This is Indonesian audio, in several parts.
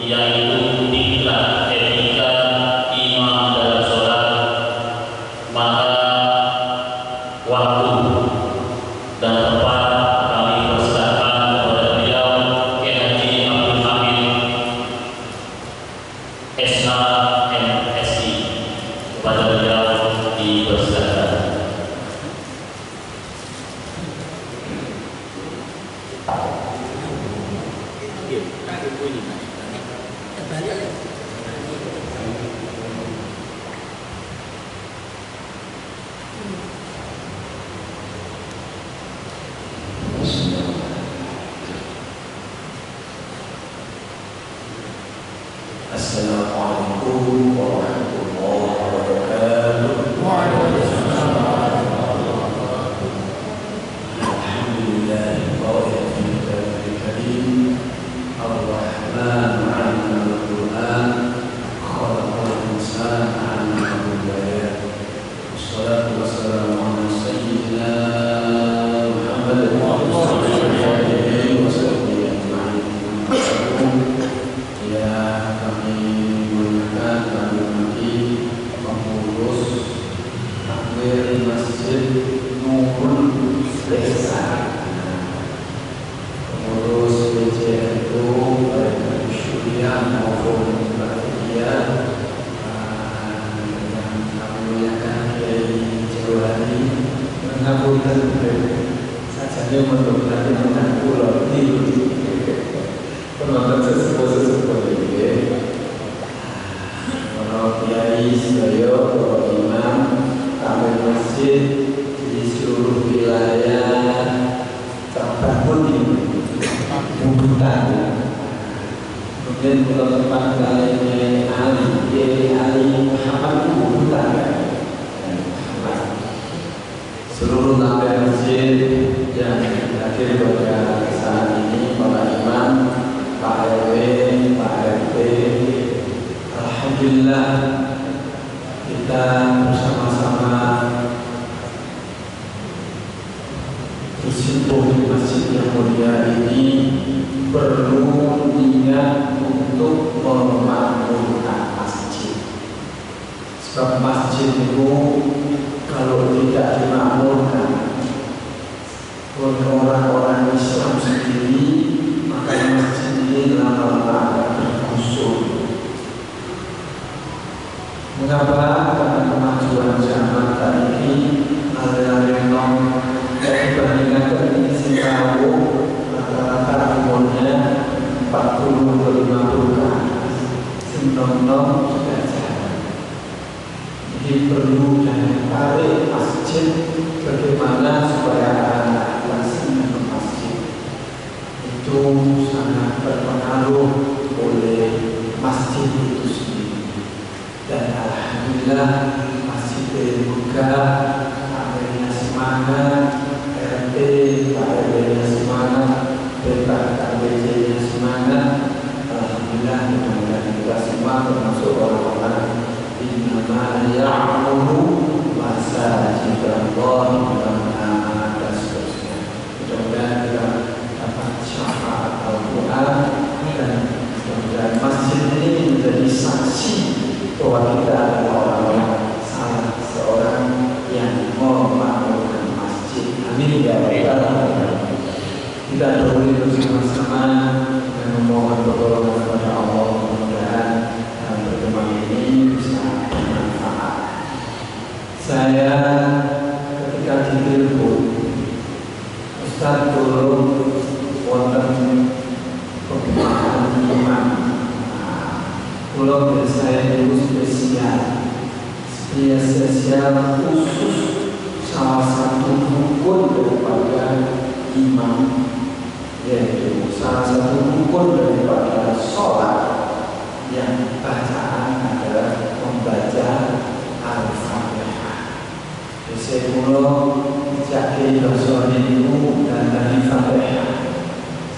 yaitu tingkat etika imam dalam sholat, maka waktu dan tempat kami persilakan kepada beliau Kiai Haji Abdul Hamid SH MSI. Kepada beliau dipersilakan. Assalamualaikum warahmatullahi wabarakatuh. Alhamdulillahirrahmanirrahim. Ar-Rahman 'allamal Qur'an, khalaqal insana 'allamahu bayan. Wassalatu wassalamu ala sayyidina Muhammad wa ala alihi wa sahbihi ajma'in. Ya, kami menggunakan kami pengurus takmir Masjid Nurul Ihsan, pengurus PCN itu baik dari Syuriah maupun Bahagia, yang kami muliakan Kiai Jawadi mengapunten sajane mudah-mudahan dengan kula iki penonton sesepuh-sesepuh ini, para kiai sedaya, para imam, takmir masjid di seluruh wilayah terbangun ini, Bubutan. Kemudian kalau tempat lainnya Ali Muhammad Bubutan, seluruh takmir masjid yang hadir pada saat ini, para imam, Pak RW, Pak RT, alhamdulillah kita bersama-sama bersimpul di masjid yang mulia ini perlu niat untuk memakmurkan masjid. Sebab masjid itu kalau tidak dimakmurkan oleh orang-orang Islam sendiri, maka masjid ini lama-lama akan tergusur. Mengapa? Karena kemajuan zaman tadi ini aliran dibandingkan dengan Singapura, rata-rata umurnya 40 ke 50 ke atas. Singapura sudah jalan. Jadi perlu daya tarik masjid, bagaimana supaya anak masih ke masjid itu sangat berpengaruh oleh masjid itu sendiri. Dan alhamdulillah masjid terbuka, takmirnya semangat, RT, Pak RW-nya semangat, BKKBC-nya semangat. Alhamdulillah, mudah-mudahan kita semua termasuk orang-orang innama ya'muru masajidallah dan amanah dan seterusnya. Mudah-mudahan kita dapat syafaat Al-Quran, dan mudah-mudahan masjid ini menjadi saksi bahwa kita adalah orang-orang salah seorang yang memakmurkan masjid. Amin ya rabbal alamin. Kita dahului bersama-sama dan memohon pertolongan kepada Allah, mudah-mudahan pertemuan ini bisa bermanfaat. Saya ketika ditelepon, Ustaz tolong wonten pembukaan imam. Pulau saya itu spesial khusus salah satu rukun daripada imam, yaitu salah satu rukun daripada sholat yang bacaan adalah membaca Al-Fatihah. Saya pulau jadi bahasa itu dan dari Fatihah,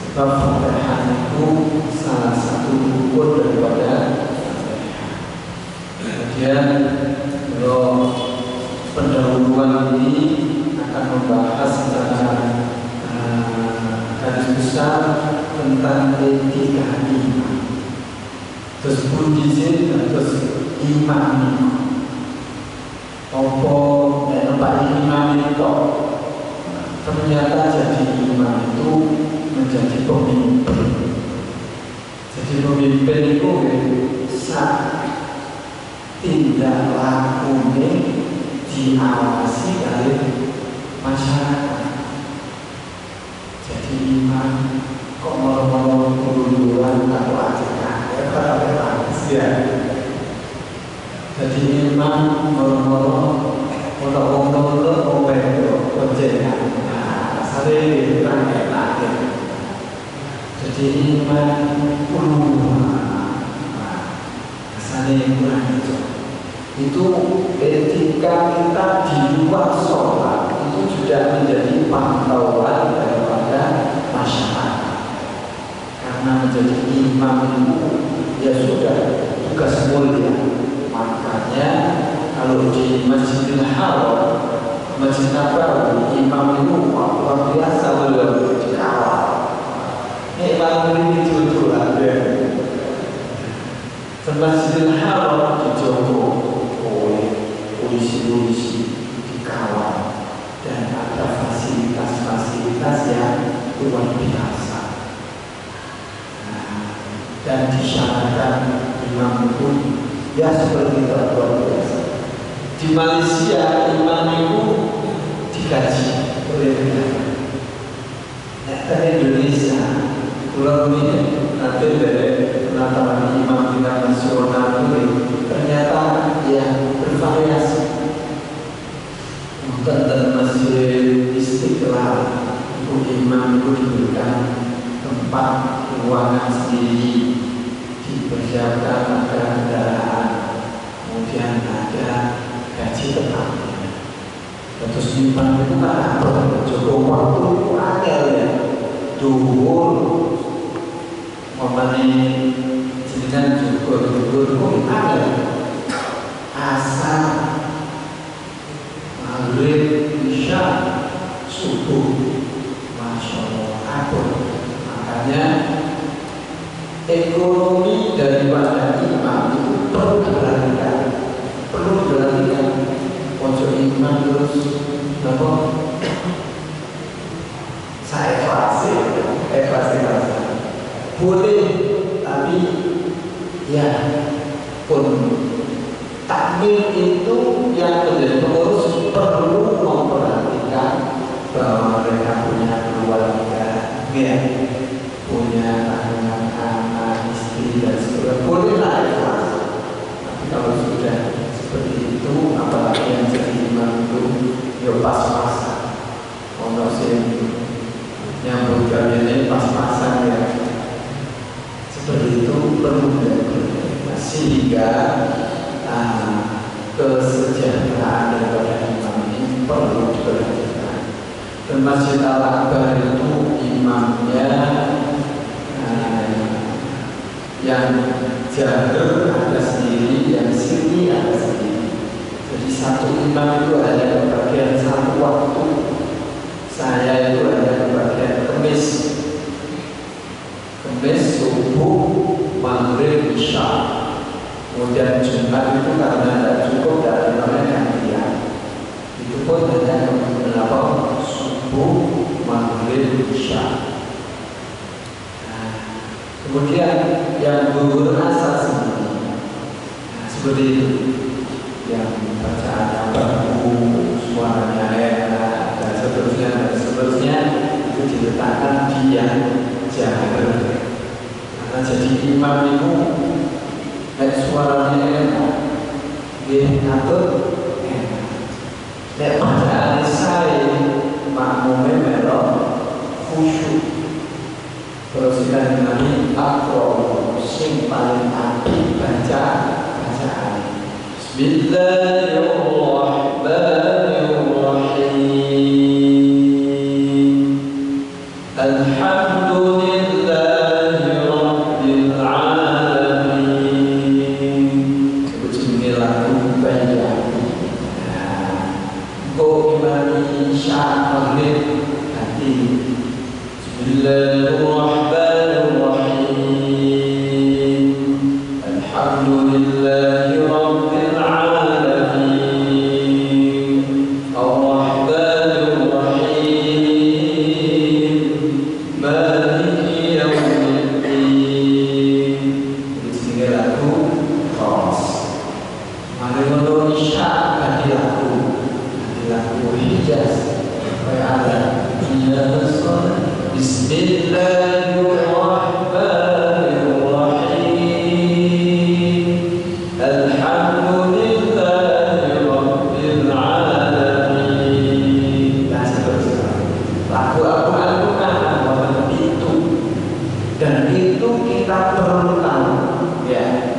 sebab Fatihah itu salah satu rukun daripada Fatihah. Kemudian kalau pendahuluan ini akan membahas secara garis besar tentang etika imam. Terus Buddhism, terus imam. Apa Pak imam itu ternyata jadi imam itu menjadi pemimpin. Jadi pemimpin itu saat tindak lakunya diawasi oleh masyarakat. Jadi imam kok mau keluluan atau ajakan ya. Jadi imam mau konjengan, sering kurang enak. Jadi imam sering kurang itu etika kita di luar sholat itu sudah menjadi pantauan daripada masyarakat. Karena menjadi imam itu ya sudah tugas mulia. Makanya kalau di Masjidil Haram, Masjid Nabawi, imam itu luar biasa beliau dikawal. Imam ini jujur ada. Masjidil Haram dijogo oleh polisi-polisi dikawal dan ada fasilitas-fasilitas yang luar biasa. Dan disyaratkan imam itu ya seperti itu luar biasa. Di Malaysia imam itu digaji oleh negara. Di Indonesia pulau ini nanti dari penataran imam tingkat nasional itu ternyata ya bervariasi. Bukan dalam Masjid Istiqlal itu imam itu diberikan tempat ruangan sendiri, dipersiapkan ada kendaraan, kemudian ada gaji tetap. Terus imam itu kan cukup waktu angel ya, duhur, memani jenengan juga duhur itu angel, asar, maghrib, isya, subuh, masya Allah. Makanya ekonomi daripada imam itu perlu diperhatikan. Pojok imam terus apa? Saya ikhlas boleh, tapi ya pun takmir itu yang menjadi pengurus perlu memperhatikan bahwa mereka punya keluarga, ya, punya anak, istri dan sebagainya. Bolehlah ikhlas. Tapi kalau sudah seperti itu, apalagi yang jadi imam itu ya pas-pasan. Ono sing nyambut kalian pas-pasan ya. Seperti itu perlu diperhatikan sehingga kesejahteraan daripada imam ini perlu diperhatikan. Dan Masjid Al-Akbar itu imamnya yang jahil ada sendiri, yang sirri ada sendiri. Jadi satu imam itu hanya kebagian satu waktu. Saya itu hanya kebagian Kamis, subuh, maghrib, isya. Kemudian Jumat itu karena tidak cukup dari namanya gantian. Itu pun hanya kemudian subuh, maghrib, isya. Kemudian yang gugur asal sendiri, seperti itu, yang bacaannya bagus, suaranya enak, dan seterusnya itu diletakkan di yang jahil. Karena jadi imam itu suaranya enak, dia ngatur enak. Nek bacaan saya makmumnya melok khusyuk. Terus kita dinami akro sing paling apik bacaan. Bismillahirrahmanirrahim. Alhamdulillahi rabbil alamin. Bismillah banyak. Go imami sya'alil hati. Bismillahirrahmanirrahim. Alhamdulillahi Rabbil Alamin Ar-Rahmanir Rahim Maliki Yawmiddin. Ini lagu khas. Mari ngono isya ganti lagu Hijaz. Kayak ada Bismillahirrahmanirrahim Alhamdulillahi Rabbil Alamin. Dan seterusnya. Lagu Al-Quran itu, dan itu kita perlu tahu, ya.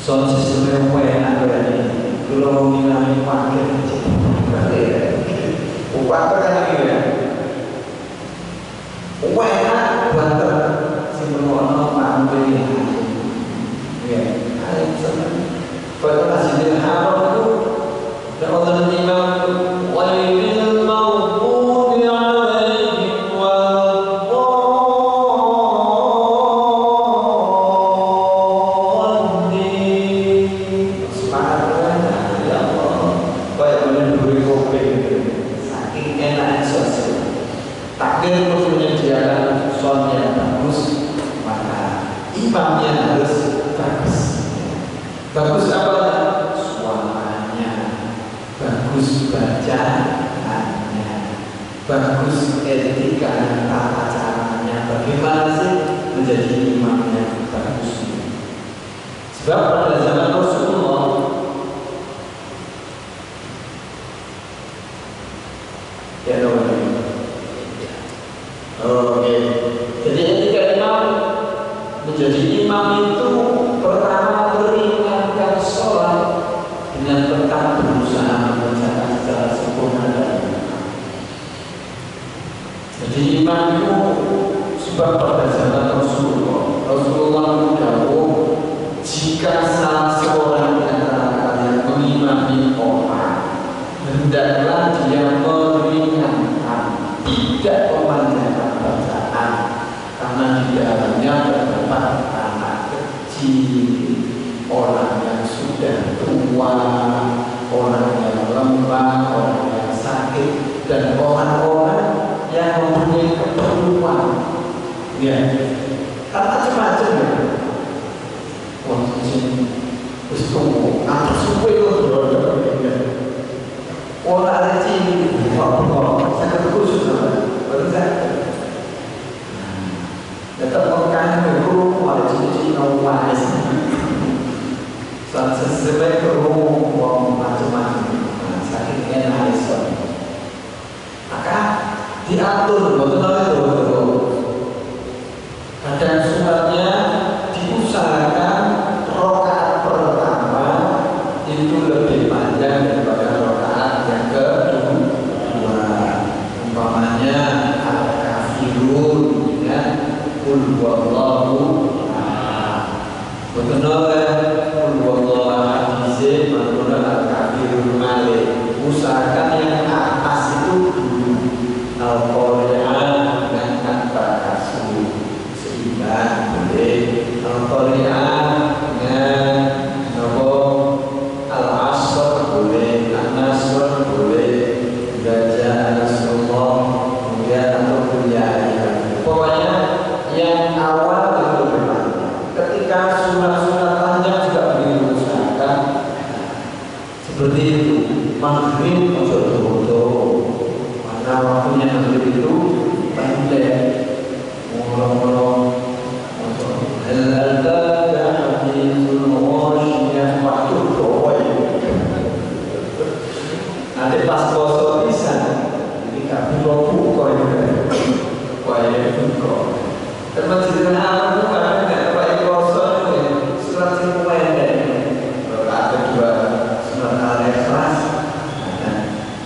Soal sistemnya WNA ini, kalau mengalami pakai upah kan lagi ya. WNA banter simpelono pambil ya. Ayo sana. Pada Masjidil Haram itu Allah Imam ghairil maghdubi 'alaihim waladdallin. Subhanallah ya Allah. Kayak menenduri kopi saking enaknya suasana. Takdir menyediakan sound yang bagus, maka imamnya harus bagus. Bagus apa? Suaranya, bagus bacaannya, bagus etika dan tata caranya. Bagaimana sih menjadi imamnya bagus? Sebab pada zaman Rasulullah ya oke. Jadi etika imam, menjadi imam itu pertama meringankan sholat dengan tetap berusaha mengerjakan secara sempurna dan benar. Jadi imam itu sebab pada zaman Rasulullah mendahulu jika salah seorang di antara kalian mengimami orang, hendaklah dia meringankan, tidak memanjangkan bacaan, karena di dalamnya terdapat anak kecil, orang yang sudah tua, orang yang lemah, orang yang sakit, dan orang-orang yang mempunyai keperluan. Ya, kan macam-macam ya. Wah, ini tunggu, apa suwe lo orang ada ciri, sangat khusus baru saya. Tetap mengkaji guru ada ciri-ciri awal sesuai guru macam-macam, saking enak itu. Maka diatur betul-betul. Kadang suratnya diusahakan rakaat pertama itu lebih panjang daripada rakaat yang kedua. Umpamanya al-kafirun ya, qul huwallahu ahad. Betul ya, qul huwallahu ahad izin menurut al-kafirun malik. Usahakan yang atas itu dulu. Al-Qari'ah dengan kata kasih seimbang boleh. Al-Qari'ah dengan Al-Asr boleh, An-Nasr boleh, Baca Rasulullah, kemudian atau kuliah. Pokoknya yang awal itu memang ketika surat-surat panjang juga beliau usahakan seperti itu. Maghrib betul-betul, karena waktunya maghrib itu pendek. Mula-mula nanti pas poso bisa ketika buka teman cerita alam itu kadang nggak pakai poso surat yang pendek. Kalau ada dua surat al-ikhlas,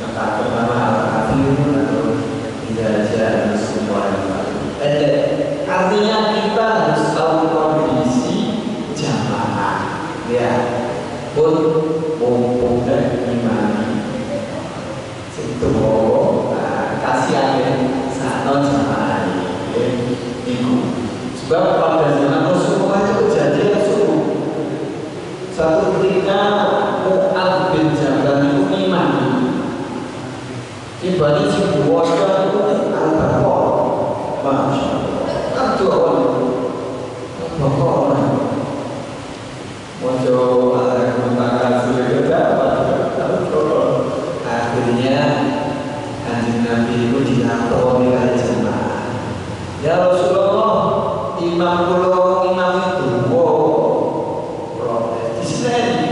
maka pertama al-kafirun atau tidak ada semua yang pendek. Artinya kita harus tahu kondisi jamaah, ya pun mumpung dan imani situ kasihan satu jamaah itu. Sebab pada zaman Rasulullah itu kejadian subuh Suatu ketika Mu'adz bin Jabal itu imam. Ibadi Cibuwoso itu al-Baqarah. Masya Allah. Kan doa al-Baqarah. Mojo al-Baqarah sudah dapat. Akhirnya Kanjeng Nabi itu dilapori oleh jemaah. Ya Rasulullah, imam kula imam itu protes. Di sini,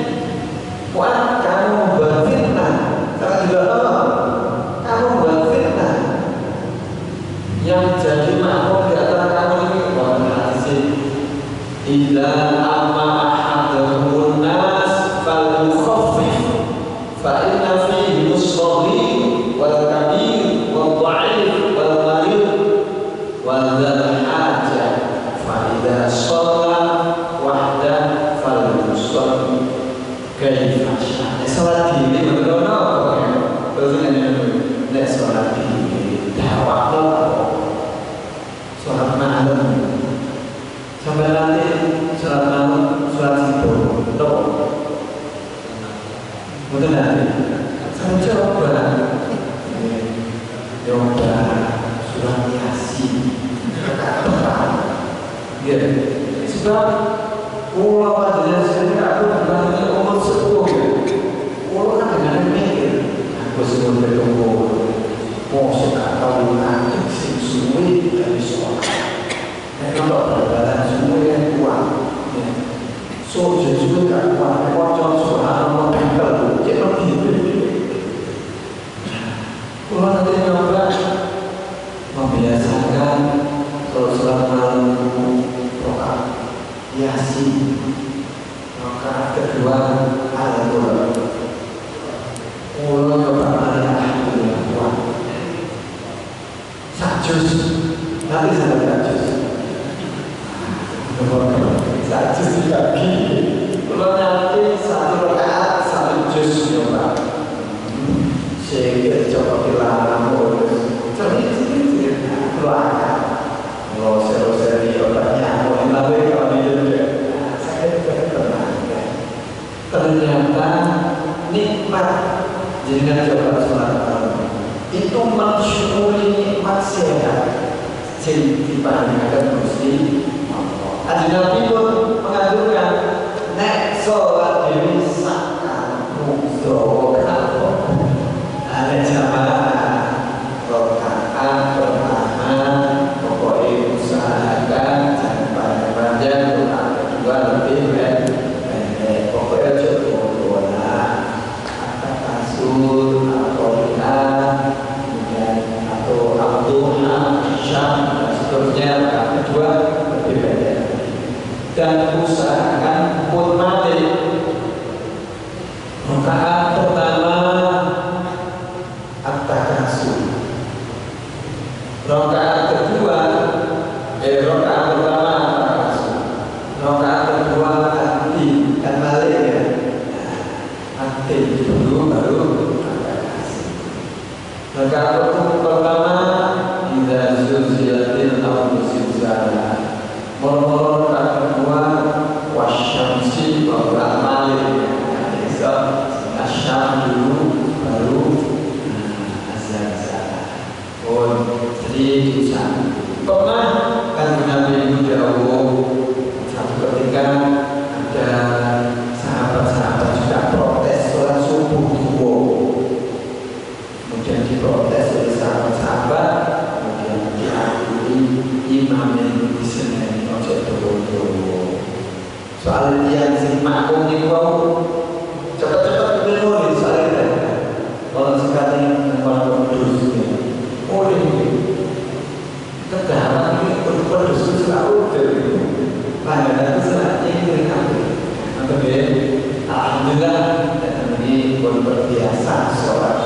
wah kamu berfitnah. Kalau juga kamu berfitnah. Yang jadi makmum di antara kamu ini wah hadis illa amma ahadahumun nas fal yukhaffif fa inna fihi musghir wal kabir wal dha'if wal marid wal dzal hajah fa idza shalla wahda fal yusalli kaifa syaa. Salat ini bener-bener terus nek salat ini dakwah salat malam sampai nanti salat malam salat subuh betul betul nanti saya coba surat Yasin ya sebab pulau panjenengan sendiri aku bukan umur 10 pulau kan dengan mikir aku sebelum bertemu mau suka tahu nanti suwi dari sholat kalau berbalik semua yang kuat so juga gak kuat wajah sholat mau tempel jangan kalau nanti nyoba membiasakan kalau sholat malam rakaat Yasin rakaat kedua Al-Quran kalau coba alhamdulillah kuat sajus nanti saya sajus sajus lagi kalau nanti satu rakaat satu juz coba sehingga coba dilarang sedikit keluarga kalau seri otaknya mau dilalui kalau dia saya tenang ternyata nikmat jangan coba sholat malam itu mensyukuri nikmat sehat dibandingkan muslim. Kanjeng Nabi pun menganjurkan nek sholat dewi sakal mukso kalau ada jamaah rokaat pertama pokoknya usahakan jangan panjang-panjang rokaat kedua lebih pendek pokoknya cukup doa kata kasur atau kemudian atau abdullah syam dan seterusnya rokaat kedua lebih pendek dan usahakan pun mati rokaat pertama at-takasur rokaat kedua rokaat pertama at-takasur rokaat kedua hati kan balik ya hati dulu baru at-takasur rokaat pertama idza zulzilatil ardu zilzalaha moro-moro rokaat kedua wasyamsi wa qamari besok asyam dulu baru jadi usaha pernah kan Nabi itu jauh satu ketika ada sahabat-sahabat juga protes sholat subuh dua kemudian diprotes oleh sahabat-sahabat kemudian diakui imam yang di sini ojek dulu soal yang si makmum ini mau cepat-cepat menulis soal itu kalau sekali membuat kudus oh ini kedalam ini kudus selalu dari pandangan selanjutnya ini mereka atau alhamdulillah dan ini pun berbiasa sholat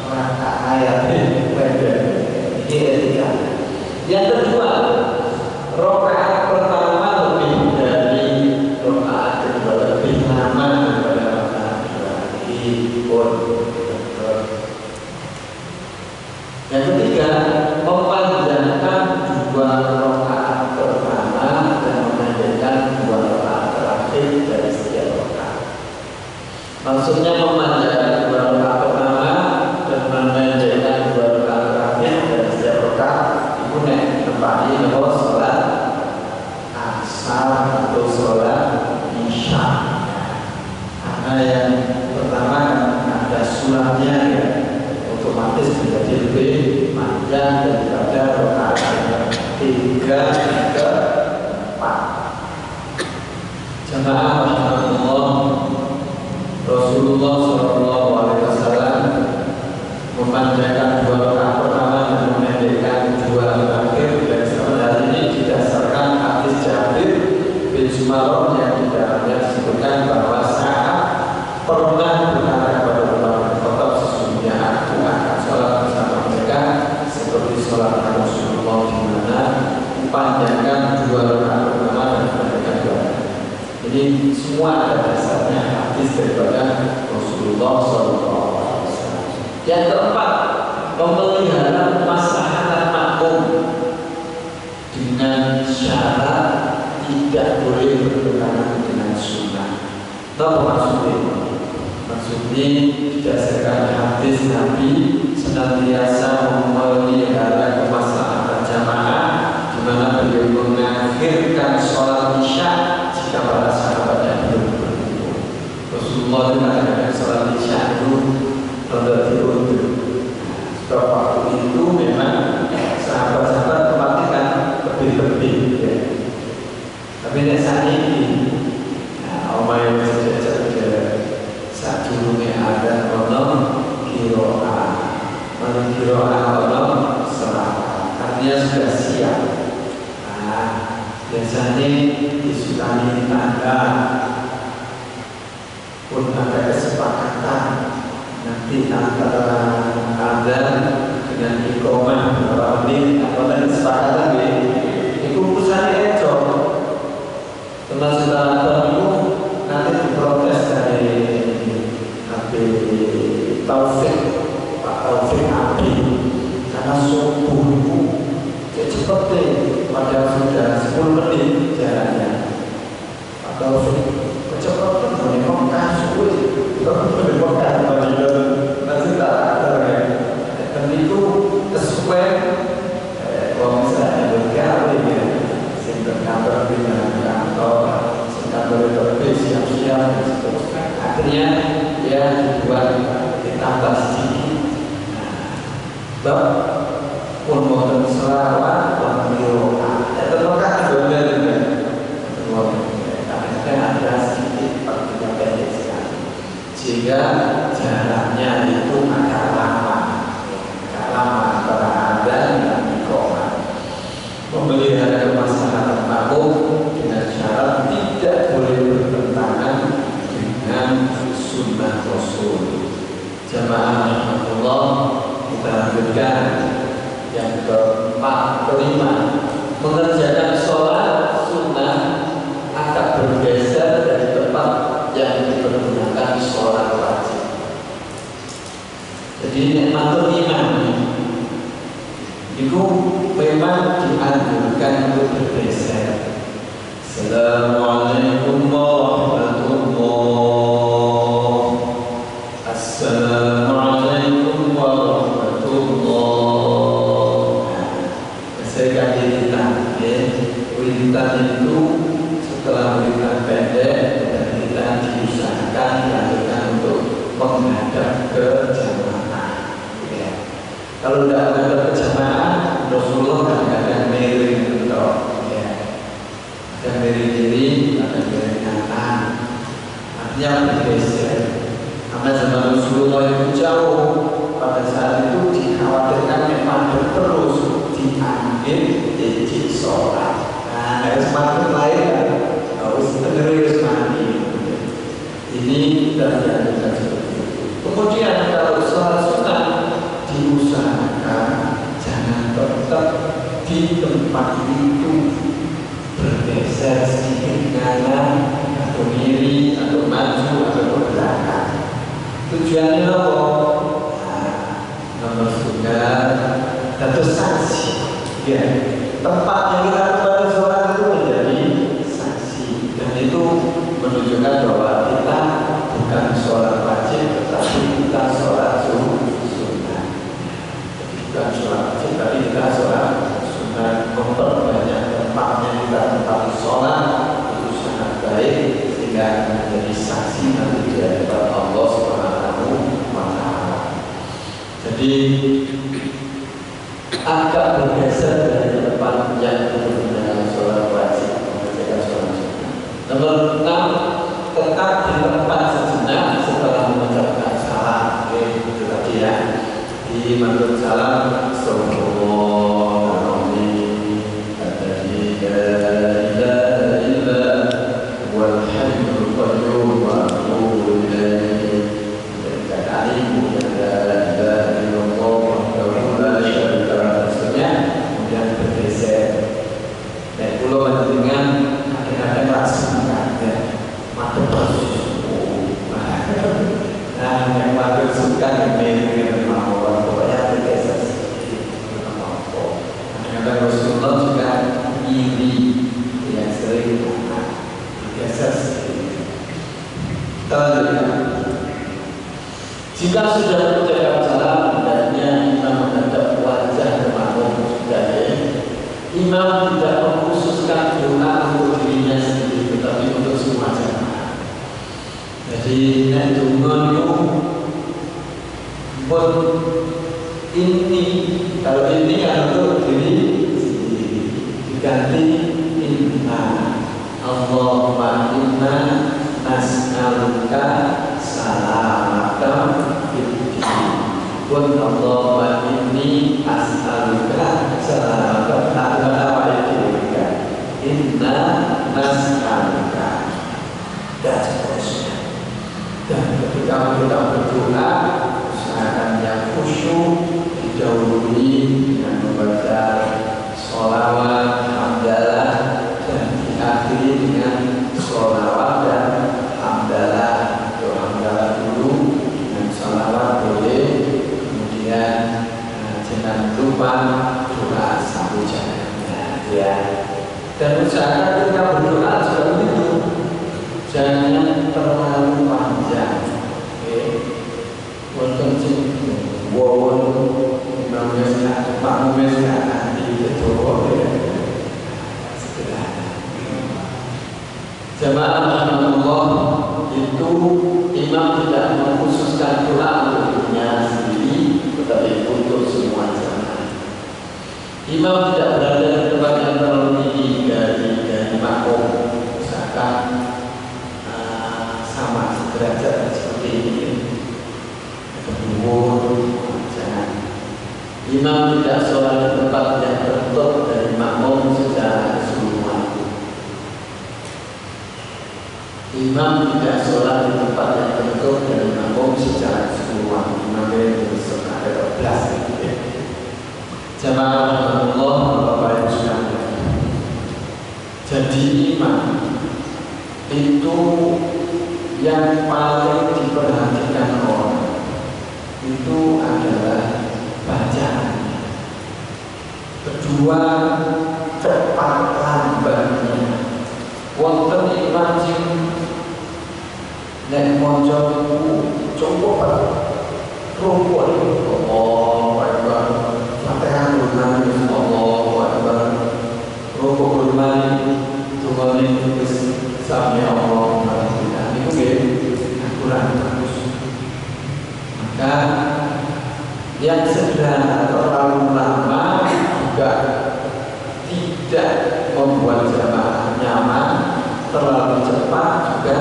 rakaat ayat ini yang kedua rakaat pertama lebih dari rakaat kedua lebih lama daripada rakaat kedua ini pun yang ketiga, memanjangkan dua rakaat pertama dan memanjangkan dua rakaat terakhir dari setiap rakaat. Maksudnya memanjangkan 2 rakaat pertama dan memanjangkan 2 rakaat terakhir dari setiap rakaat. Itu nek tempatnya kalau sholat asar atau sholat isya. Karena yang pertama ada suratnya ya, otomatis menjadi lebih panjang daripada rakaat yang 3 ke 4. Jamaah rahmatullah, Rasulullah SAW memanjangkan 2 rakaat pertama dan memendekkan 2 terakhir, dan sebenarnya ini didasarkan hadis Jabir bin Jumarah yang di dalamnya disebutkan bahwa saat pernah berkata kepada Umar bin Khattab, sesungguhnya aku akan sholat bersama mereka seperti sholat Rasulullah, di mana panjangkan 2 rakaat pertama dan memendekkan 2 rakaat. Jadi semua ada dasarnya hadis daripada Rasulullah SAW. Yang keempat, memelihara maslahatan makmum dengan syarat tidak boleh bertentangan dengan sunnah. Tahu maksudnya? Maksudnya berdasarkan hadis Nabi senantiasa memelihara kemaslahatan jamaah, di mana beliau mengakhirkan sholat isya jika para sahabatnya belum berkumpul. Rasulullah itu mengatakan sholat isya itu rada diundur. Sebab waktu itu memang sahabat-sahabat mematikan lebih-lebih ya. Tapi nek saat ini omai sejak saat dulunya ada kiroah, mana kiroah serah, artinya sudah siap. Biasanya disukani tanda pun ada kesepakatan nanti antara adzan dengan iqamah berapa menit atau ada kesepakatan ya. Itu urusannya ejo. Termasuk dalam itu nanti diprotes dari Taufik, Pak Taufik Abdi, karena subuh itu cepat deh, padahal sudah 10 menit jalannya. Pak Taufik kecepatan menemukan subuh menemukan nanti tak ada ya. Dan itu sesuai kalau misalnya bergawe ya, sehingga kantor pindah kantor, kantor berbeda siap-siap, akhirnya ya dibuat ditambah sedikit. Bab pun mau selawat, pemirokan, terletak benar juga. Karena ada sedikit perkara pendek sekali, sehingga jaraknya itu agak lama antara adzan dan iqamah. Memelihara kemaslahatan makmum dengan syarat tidak boleh bertentangan dengan sunnah Rasul. Jamaah rahmatullah, kita lanjutkan yang kelima, mengerjakan sholat sunnah agak bergeser dari tempat yang dipergunakan sholat wajib. Jadi nikmatul iman itu memang dianjurkan untuk bergeser. Assalamualaikum warahmatullahi. Assalamualaikum warahmatullahi. Saya kasih witan, ya. Witan itu setelah witan pendek dan witan diusahakan dianjurkan untuk menghadap ke jamaah. Ya. Kalau tidak menghadap ke jamaah, Rasulullah kadang-kadang miring untuk, ya. Ada miring-miring, ada miring kanan. Artinya bergeser. Karena zaman Rasulullah itu jauh, pada saat itu dikhawatirkan memang terus diambil izin sholat. Nah, harus makin lain kan, harus terus mandi. Ini tidak dianjurkan seperti itu. Kemudian kalau sholat sunnah diusahakan jangan tetap di tempat itu, bergeser sedikit kanan atau kiri atau maju atau ke belakang. Tujuannya apa? Nomor sunnah atau sanksi. Ya, tempat yang kita pada sholat itu menjadi sanksi, dan itu menunjukkan bahwa kita bukan sholat sholat itu sangat baik sehingga menjadi saksi nanti di hadapan Allah Subhanahu wa Ta'ala. Jadi agak bergeser dari tempat yang benar-benar sholat wajib, mengerjakan sholat sunnah. Nomor 6, tetap di tempat sejenak setelah mengucapkan salam. Oke, itu tadi ya. Di menurut salam, jika sudah mengucapkan salam, hendaknya imam menghadap wajah makmum. Imam tidak mengkhususkan doa untuk dirinya sendiri, tetapi untuk semua jamaah. Jadi nek donga niku pun ini, kalau ini kan untuk diri sendiri, diganti inna Allahumma inna nas'aluka salamaka pun Allahumma inni as'aluka salamaka ta'ala inna nas'aluka dan seterusnya. Dan ketika kita berdoa, usahakan yang khusyuk, didahului dengan membaca sholawat, hamdalah, dan diakhiri dengan sholawat dan hamdalah. Hamdalah dulu dengan sholawat boleh, kemudian jangan lupa doa satu jangan ya. Dan usahakan ketika berdoa juga begitu, jangan terlalu panjang. Wonten sing wong namanya Pak Mumes nanti kecoba ya. Sederhana. Jamaah Allah itu imam tidak mengkhususkan doa untuk dirinya sendiri, tetapi untuk semua jamaah. Imam tidak berada di tempat yang terlalu tinggi dari makmum, misalkan sama sederajat seperti ini. Jangan. Imam tidak sholat di tempat yang tertutup dari makmum secara keseluruhan. Imam tidak sholat di tempat yang tertutup dari makmum secara keseluruhan. Imam itu ada 12 ya. Jamaah Allah, Bapak Ibu sekalian. Jadi imam itu yang paling diperhatikan orang itu adalah bacaan. Kedua, cepat lambatnya. Wonten imam sing nek maca cukup rumput Allah Akbar. Fatihah nangis Allah Akbar. Rumput bermain tunggalin sami Allah. Itu kurang bagus. Maka yang sederhana terlalu lama juga tidak membuat jamaah nyaman, terlalu cepat juga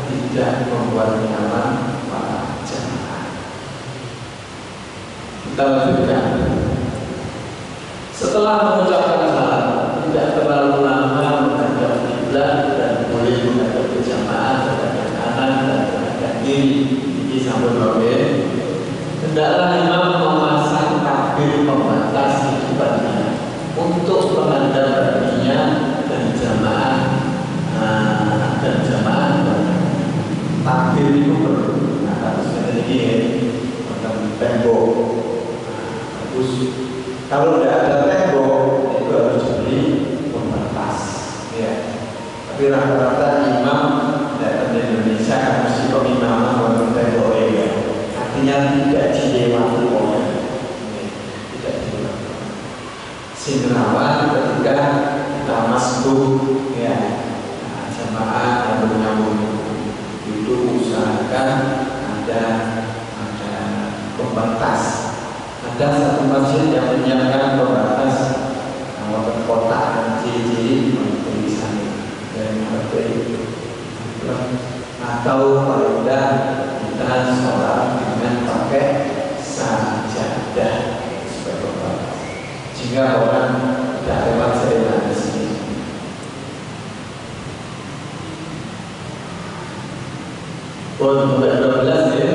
tidak membuat nyaman para jamaah. Kita lanjutkan. Setelah mengucapkan salam, tidak terlalu lama menghadap kiblat dan boleh menghadap ke jamaah, menghadap kanan dan menghadap kiri. Ini sampai bawah. Hendaklah imam memasang takbir pembatas di depannya untuk penanda baginya dan jamaah takbir itu perlu. Nah, harusnya ini tembok. Bagus. Kalau tidak ada tembok itu harus diberi pembatas. Ya. Tapi rata-rata imam datang di Indonesia kan mesti pengimaman untuk tembok ya. Artinya tidak dilewati oleh, tidak dilewati. Sinrawan ketika kita masuk ya atau pada kita sholat dengan pakai sajadah sebagai pembatas, jika orang tidak lewat jalan di sini. Untuk 12 ya.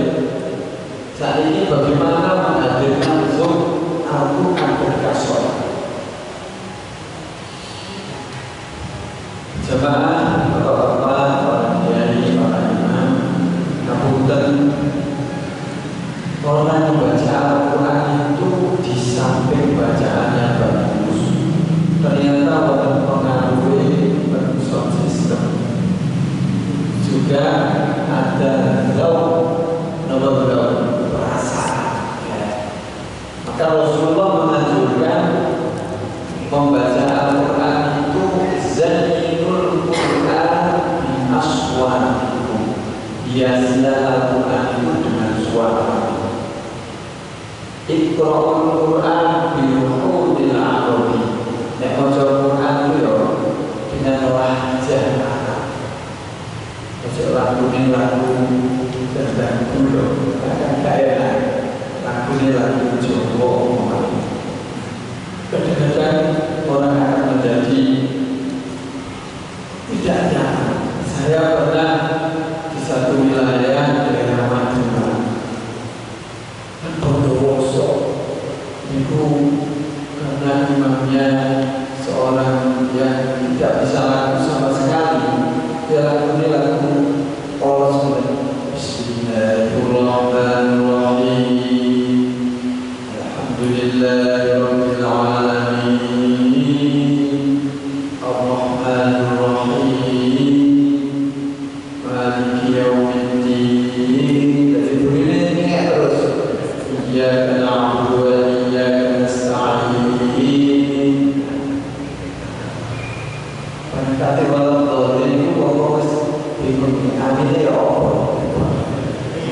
Saat ini bagaimana menghadirkan Zoom Al-Quran ketika sholat? Jemaah, bapak-bapak, para kiai, para imam, ngapunten, orang membaca Al-Quran itu di samping bacaan yang bagus, ternyata orang pengaruhi sound system juga ada nomor perasaan. Maka Rasulullah menganjurkan membaca Al-Quran itu zainul Quran bi aswatikum, hiasilah Al-Quran itu dengan suara. Iqra'ul Quran bi ruhudil arabi, nek maca Quran itu ya dengan lahjah Arab. Maksud lagu ini lagu tertentu loh, kan enak. Lagu ini lagu Jawa. Kadang-kadang orang akan menjadi tidak nyaman. Saya pernah di satu wilayah daerah Madura, Bondowoso, itu karena imamnya seorang yang tidak bisa lagu sama sekali. Dia lagu ini lagu polos. Bismillahirrahmanirrahim. Alhamdulillahirabbil alamin. Ar-Rahmanir-Rahim. Maliki yaumiddin. Jadi bunyinya ini terus. Iyyaka na'budu wa iyyaka nasta'in. Berkati walau ini fokus bingung amin ya Allah.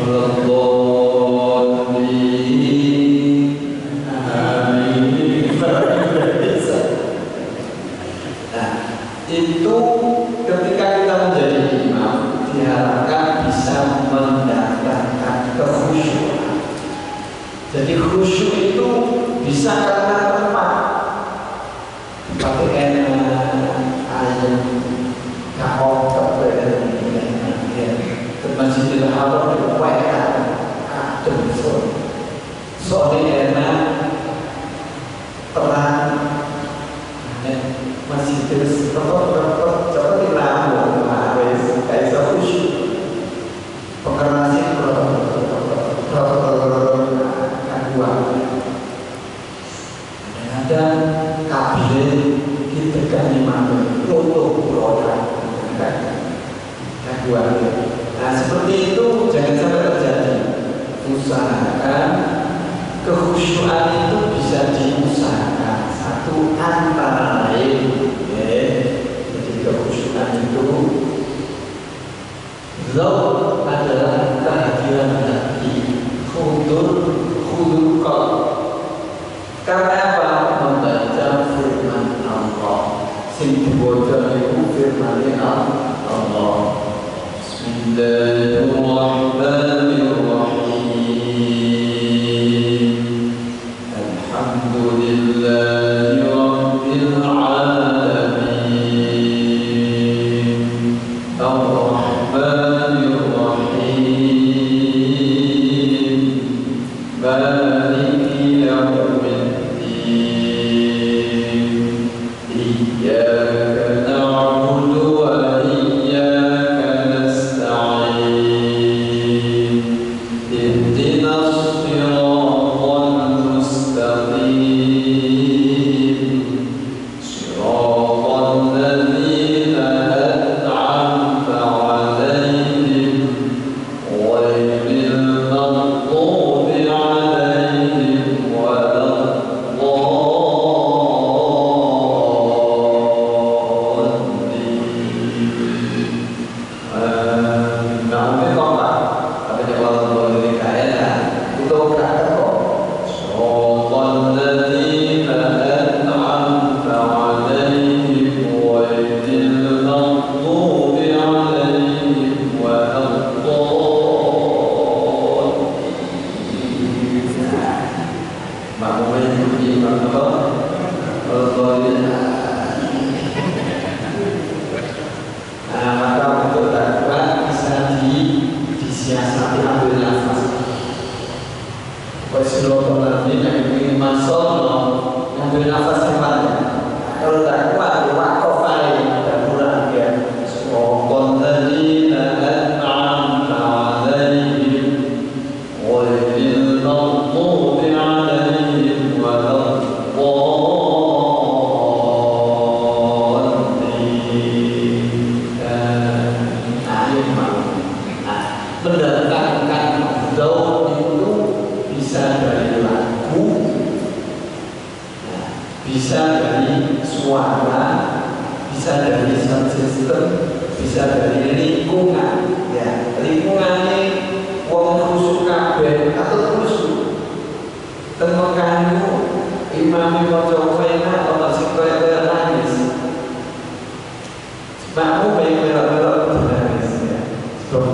Walau ini amin. Nah, itu ketika kita menjadi imam diharapkan bisa mendatangkan kekhusyuan. Jadi khusyuk itu bisa karena tempat enak, ayam, kahok, keberan, Masjidil Haram itu kuaikan, adem soalnya enak, terang. Masjidil Haram coba dilambung, kayak khusyuk, pengerasnya ada kabel kita kan imam untuk berolah kaguan. Nah seperti itu jangan sampai terjadi. Usahakan kekhusyuan itu bisa diusahakan satu antara lain. Jadi kekhusyuan itu Zau adalah kehadiran hati, khudur qalb. Karena apa? Membaca firman Allah. Sing diwaca iku firman Allah. Bismillahirrahmanirrahim. Alhamdulillahirabbil alamin. Ar-Rahmanirrahim. Maliki yaumiddin. Iyyaka na'budu wa iyyaka nasta'in. Ihdinas siratal mustaqim. Siratal ladzina an'amta 'alaihim. mendatangkan daun itu bisa dari lagu, bisa dari suara, bisa dari sound system, bisa dari lingkungan. Ya, lingkungannya wong khusuk kabeh atau khusuk. Temukanmu imam maca fena ana sing kaya nangis. Sebabmu melok-melok nangis ya. Sebab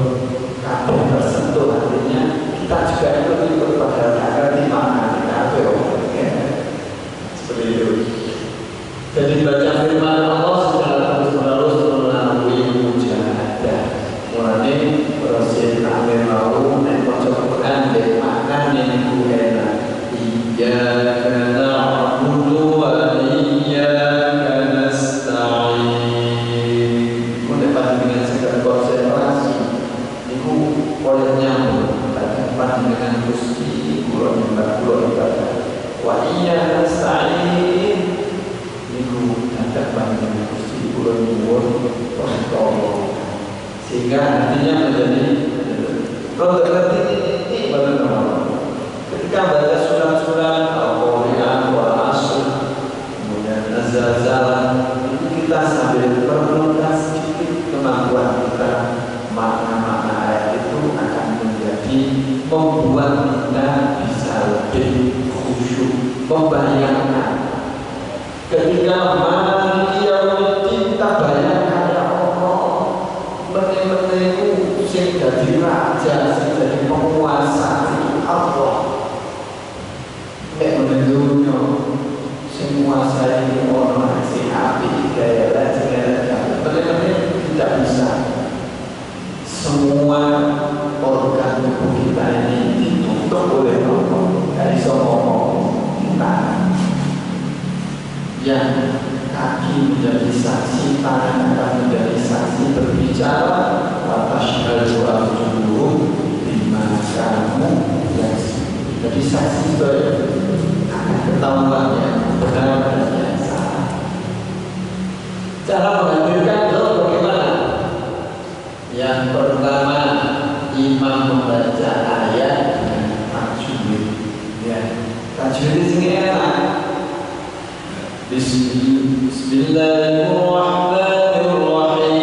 kabeh tersentuh artinya kita juga ikut pada cara di mana kabeh ya. Seperti itu. Jadi baca firman Allah secara terus-menerus melalui mujahadah. Mulane proses ambil lalu nek maca Quran dek maknane niku enak. Iyyaka na'budu wa iyyaka nasta'in. Mulai dengan segala konsentrasi niku oleh nyambung dengan Gusti kula nyembah kula ibadah. Wa iyyaka nasta'in niku ada dengan Gusti kula nyuwun pertolongan. Sehingga artinya menjadi kalau ngerti benar. Ketika baca surat-surat Al-Qur'an wal Asr, kemudian Az-Zalzalah, itu kita sambil perluas sedikit kemampuan kita, makna-makna ayat itu akan menjadi membuat kita bisa lebih khusyuk, membayangkan. Ketika Maliki Yaumiddin kita bayangkan ya Allah, meneh-meneh sing dadi raja, sing dadi penguasa itu Allah. Nek mendunya sing menguasai orang sing api gaya dan segala benar-benar tidak bisa. Semua organ tubuh kita ini ditutup oleh Allah. Dari ngomong kita yang kaki menjadi saksi, tangan akan menjadi saksi berbicara atas hal-hal bima kamu yang jadi saksi akan ketahuannya benar dan salah. Cara menghadirkan doa bagaimana? Yang pertama, imam membaca ayat dengan tajwid. Ya, tajwid ini enak. Bismillahirrahmanirrahim.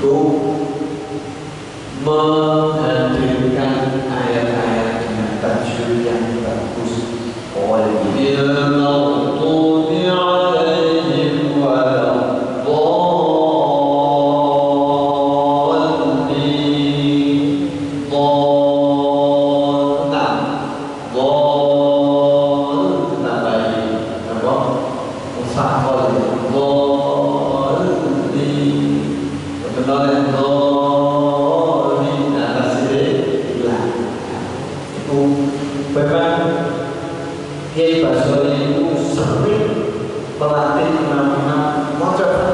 itu menghadirkan ayat-ayat dengan tajwid yang bagus. Kiai Basori itu sering melatih imam-imam motor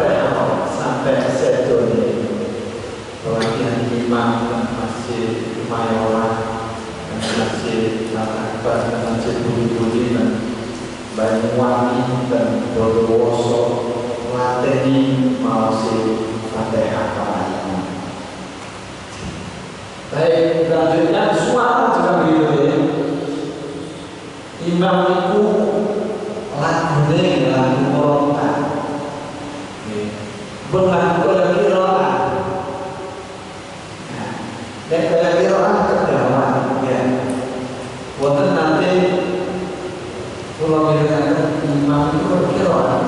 sampai sedonya. Pelatihan imam masjid Mayoran, masjid Al-Akbar, masjid Budi-Budi, Banyuwangi dan Bondowoso, melatih mau si Fatihah Al-Imam. Baik, selanjutnya suara juga begitu ya. Imam itu lagunya lagu merontak, berlagu oleh kiroan, dan oleh kiroan kedawan, ya. Wonten nanti kalau melihat imam itu berkiroan,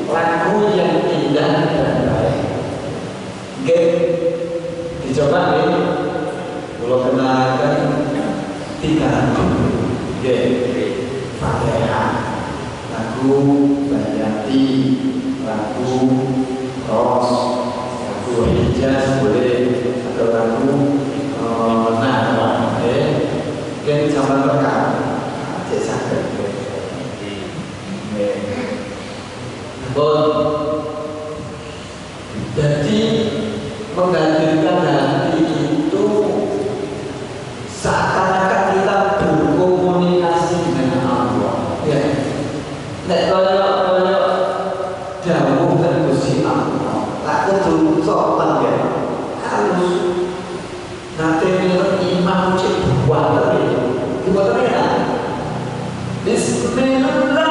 lagu yang indah dan baik. Oke, dicoba nih. Kalau kenalkan 3 lagu, oke, Fatihah, lagu Bayati, lagu Ros, lagu Hijaz boleh, atau lagu Nahwa, oke, mungkin zaman rekam, cek sakit. Jadi menghadirkan hati itu seakan-akan kita berkomunikasi dengan Allah. Ya, nek koyo jauh dan Gusti Allah. Aku dulu sopan ya. Harus nanti imam cek buat itu. Buat apa? Bismillah.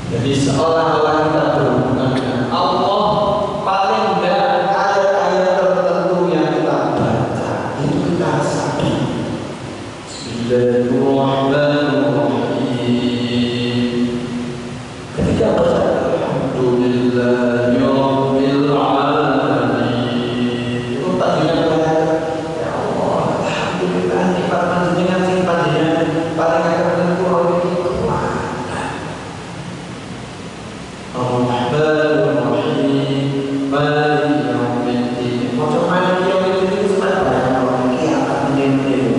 Jadi seolah-olah kita berhubungan dengan Allah, paling tidak ayat-ayat tertentu yang kita baca itu kita rasakan. Bismillahirrahmanirrahim. Ketika baca Alhamdulillahirabbil alamin, itu panjenengan berkata, ya Allah, alhamdulillah nikmat panjenengan sing panjenengan paling akan kula niki kuat. Ar-Rahmanir-Rahim, Maliki Yaumiddin. Macam Maliki Yaumiddin itu sebenarnya orang kiamat menyembelih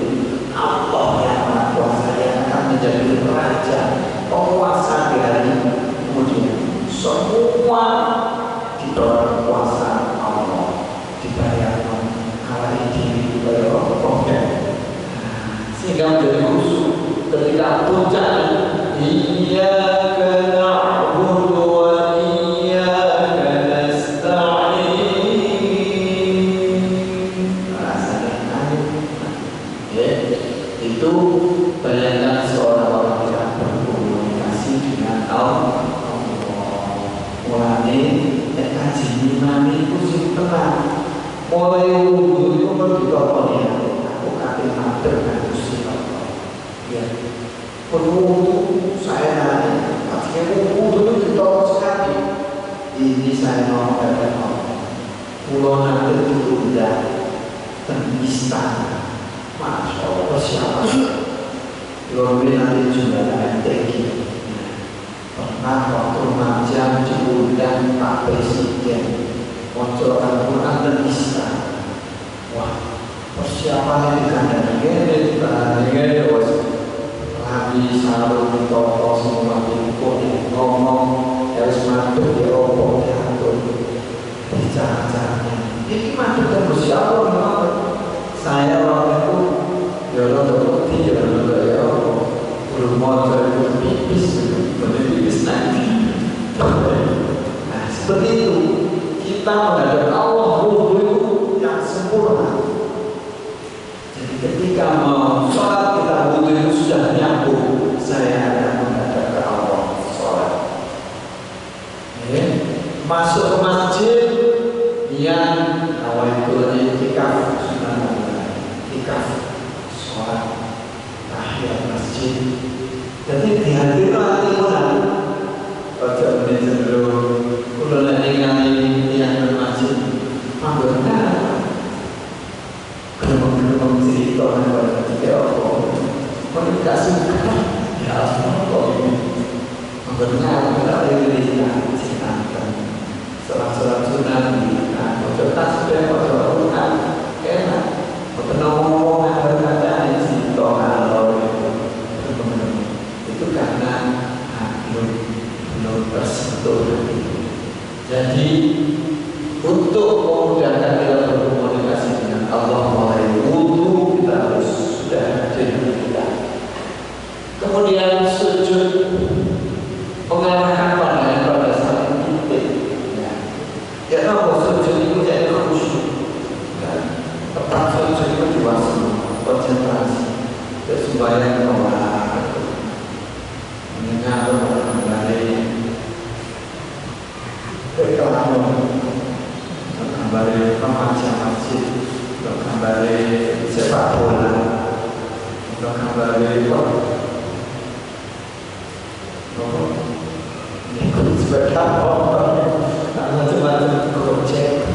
Allah yang Maha Kuasa yang akan menjadi raja, penguasa di hari kemudian. Semua di bawah kuasa Allah, dibayar kalai diri dibayar Allah. Sehingga menjadi khusyuk ketika puncak iya Penuh saya nanya, artinya wudu itu ditolong sekali. Ini saya mau katakan, pulau nanti diundang dan istana, masya Allah siapa? Lalu nanti juga ada teki. Pernah waktu macam diundang Pak Presiden, muncul Al-Quran dan istana. Wah, persiapan ini kan ini Nabi selalu tokoh semua pun ngomong harus mantul di opo diatur bicara-bicaranya. Ini mantul dan bersiapa saya waktu itu jalan terputih jalan dari opo belum mau jadi pipis nanti. Nah seperti itu kita menghadap Allah wudu yang sempurna. Jadi ketika mau sholat kita wudu itu sudah nyambung, saya akan menghadap ke Allah sholat. Masuk ke masjid yang awal itu itikaf sudah mulai itikaf sholat tahiyat masjid. Jadi dihadiri hati orang. Ojo menit sebelum kalau nanti ngali yang bermasjid, anggota gelombang cerita pada ketika orang tidak suka ya Allah ini benar kita diberikan cintakan selang-selang sunnah diberikan ojo tasbih ojo Quran enak ngomong berkata ini cinta Allah itu karena belum tersentuh. Jadi untuk memudahkan kita berkomunikasi dengan Allah melalui wudu kita harus sudah hadir kita. Kemudian sujud mengarahkan pandangan pada satu titik. Ya kalau sujud itu jadi khusyuk. Tempat sujud itu juga konsentrasi. Kesubahan kemana? Mendengar kembali kembali remaja masjid, kembali sepak bola, kembali ikut spektakel, macam-macam gojek.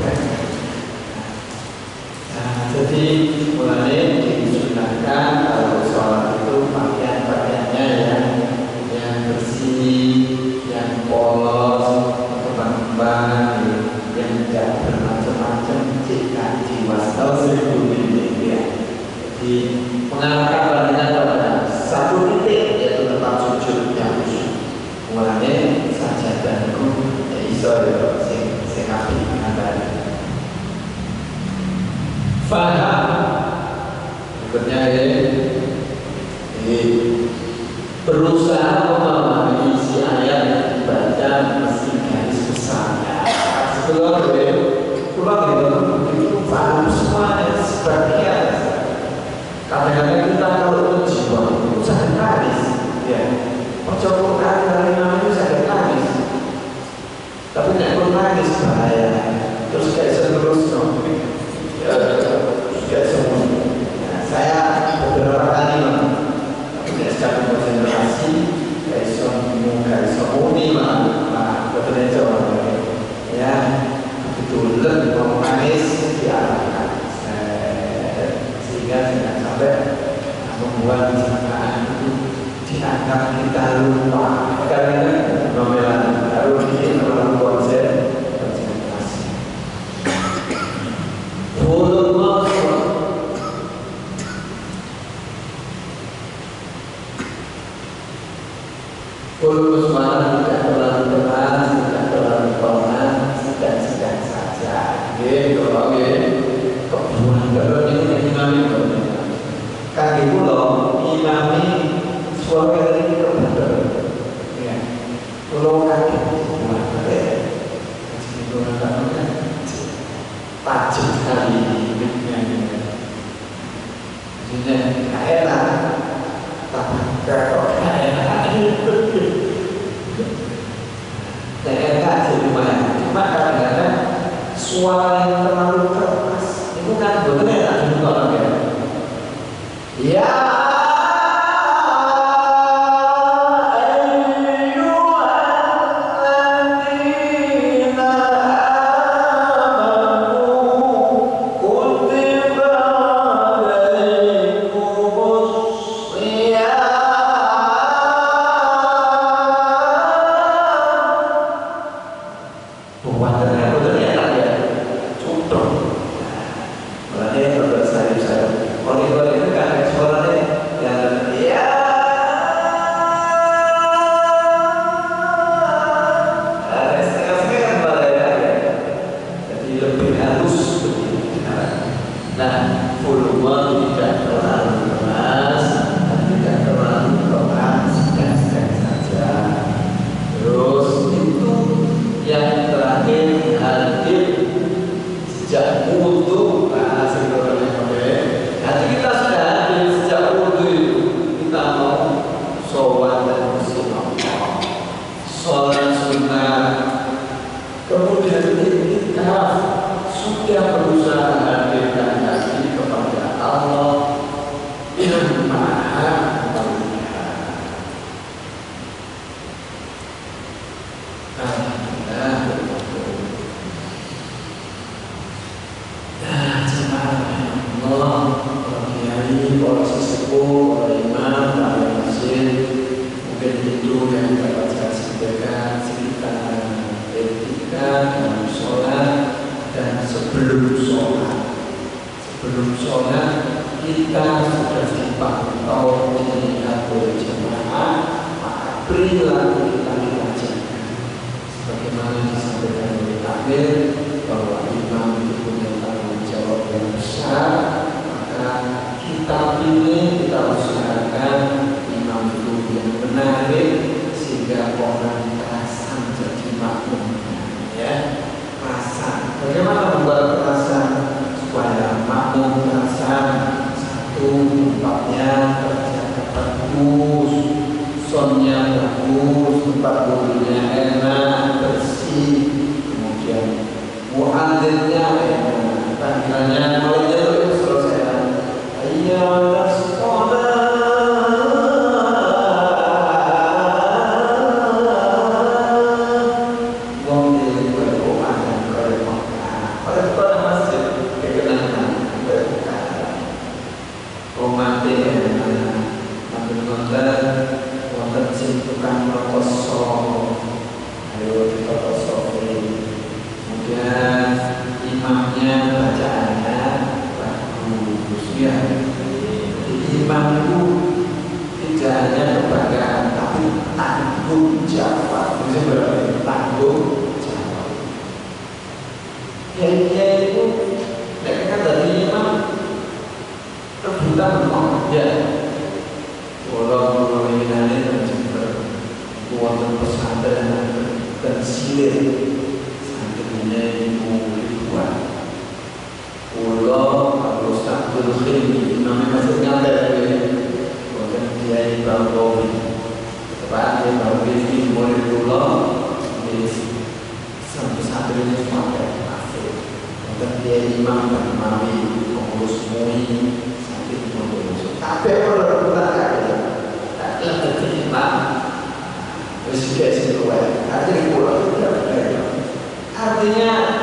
Jadi mulai disunahkan kalau sholat itu pakaiannya yang bersih, yang polos, kembang-kembang, yang tidak bermacam-macam jika jiwa seribu ya. Jadi mengarahkan pandangan pada satu titik yaitu tempat sujud yang khusyuk. Mulanya sajadahku ya iso ya sing apik ngandani. Faham. Berikutnya ini berusaha memahami isi ayat yang dibaca meski garis besarnya. Sebelum pulang itu paham semuanya sebagian. Kadang-kadang kita kalau jiwa itu sakit nangis, ya. Percobaan dari nama itu sakit nangis. Tapi tidak perlu nangis bahaya. Terus kayak seterusnya, kayak semua. Saya beberapa kali tidak secara konsentrasi, kayak semuni betul jawab. Ya, betul mau nangis diarahkan sehingga tidak sampai membuat kesamaan itu dianggap kita lupa. Karena nomelan harus bikin orang konsentrasi. Kalau suara tidak terlalu keras, tidak terlalu pelan, sedang saja. Kalau kebunan kalau ini imami kaki pulau imami suara ini kebetulan. Pulau kaki kebunan tajam sekali hidupnya ini. Maksudnya enak, tapi kalau enak perilaku kita jaga. Sebagaimana disampaikan oleh Amir bahwa imam itu punya tanggung jawab yang besar, maka kita pilih, kita usahakan imam itu yang menarik sehingga orang kerasan jadi makmumnya, ya. Kerasan. Bagaimana membuat kerasan supaya makmum kerasan? Satu, tempatnya terjaga bagus, soundnya bagus, tempat duduknya enak, bersih, kemudian muadzinnya enak, panggilannya mulainya itu selesai. Hayya 'alas shalah. Dengan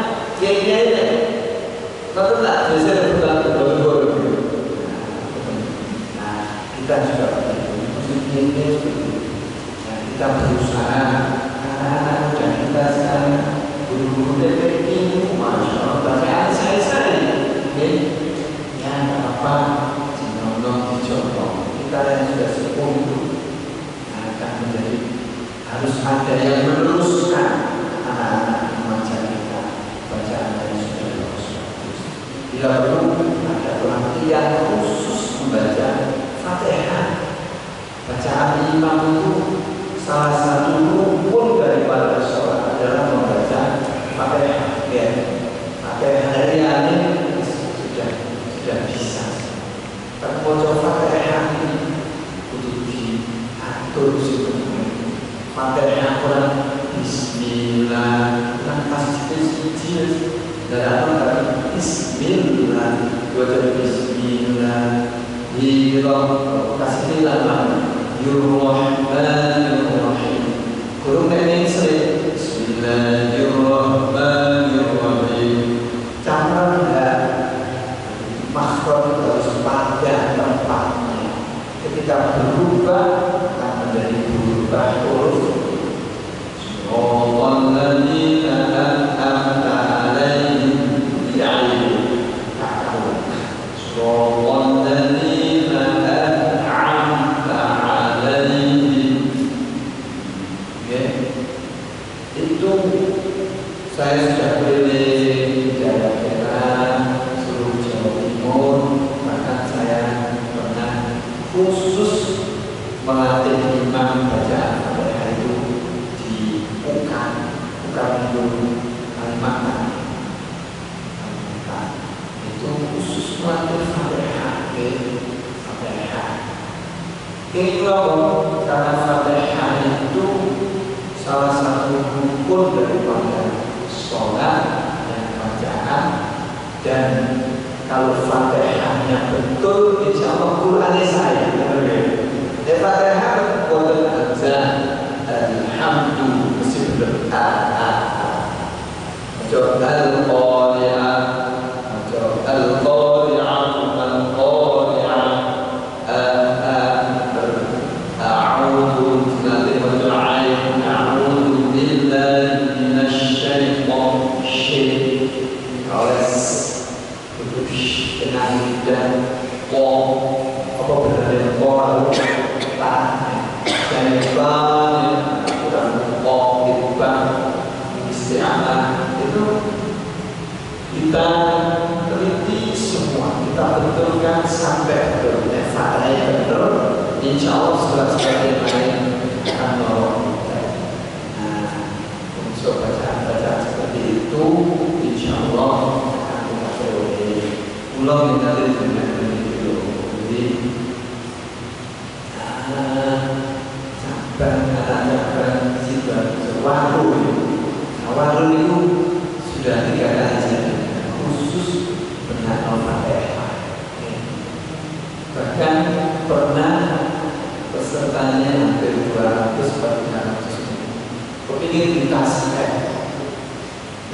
kepingin ditaskan.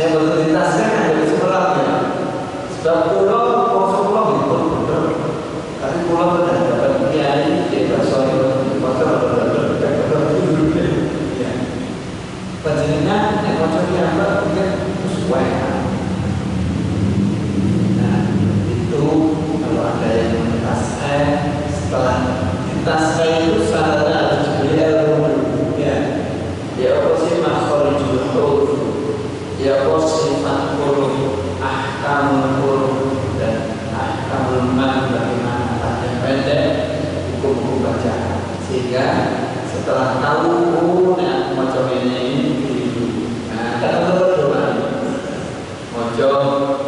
Yang betul ditaskan ada sebelahnya. Sebab pulau itu benar. Tapi pulau benar dapat kiai kita soal pasal benar. Ya. Panjenengan yang macam apa mungkin sesuai. Nah itu kalau ada yang mentaskan setelah ditaskan itu syaratnya harus dibeli ilmu. Ya apa sih makhorijul huruf, ya apa sifat huruf, ahkamul huruf dan ahkamul mad, bagaimana panjang pendek hukum-hukum bacaan. Sehingga setelah tahu macam ini nah kita berdoa mojo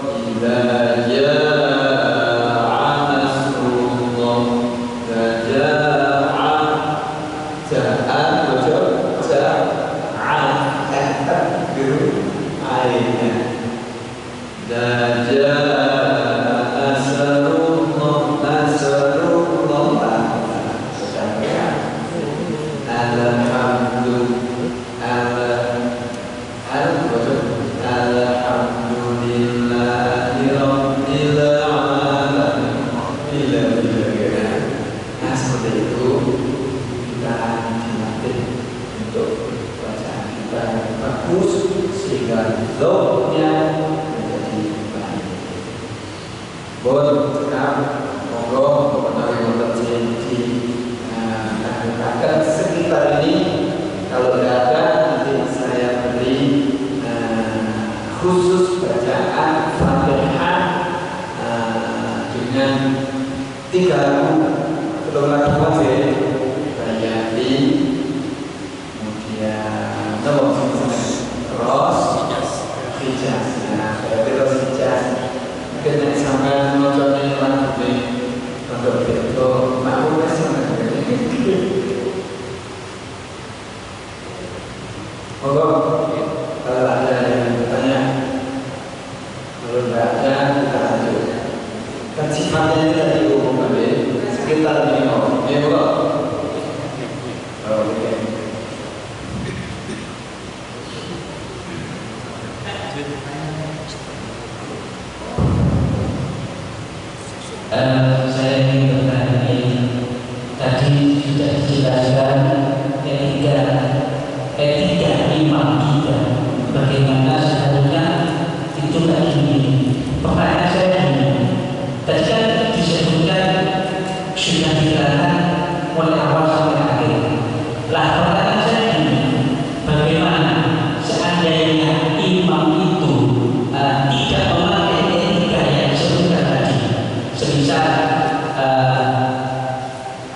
ila ja'a nasrullah sekitar ini kalau tidak ada nanti saya beri khusus bacaan Fatihah dengan 3 lagu, belum lagu aja Bayati, kemudian Ros, Hijaz. Nah, berarti Ros Hijaz mungkin sampai menontonnya lagu ini untuk itu makmumnya sama. Kalau ada yang bertanya, kalau tidak ada kita lanjut. Kan sifatnya ini tadi umum sekitar ini ya bukan? Oke. Saya ingin bertanya, tadi sudah dijelaskan etika imam kita, bagaimana seharusnya itu tadi. Pertanyaan saya ini, tadi kan disebutkan sudah dilarang mulai awal sampai akhir. Lah pertanyaan saya ini, bagaimana seandainya imam itu tidak memakai etika yang disebutkan tadi, semisal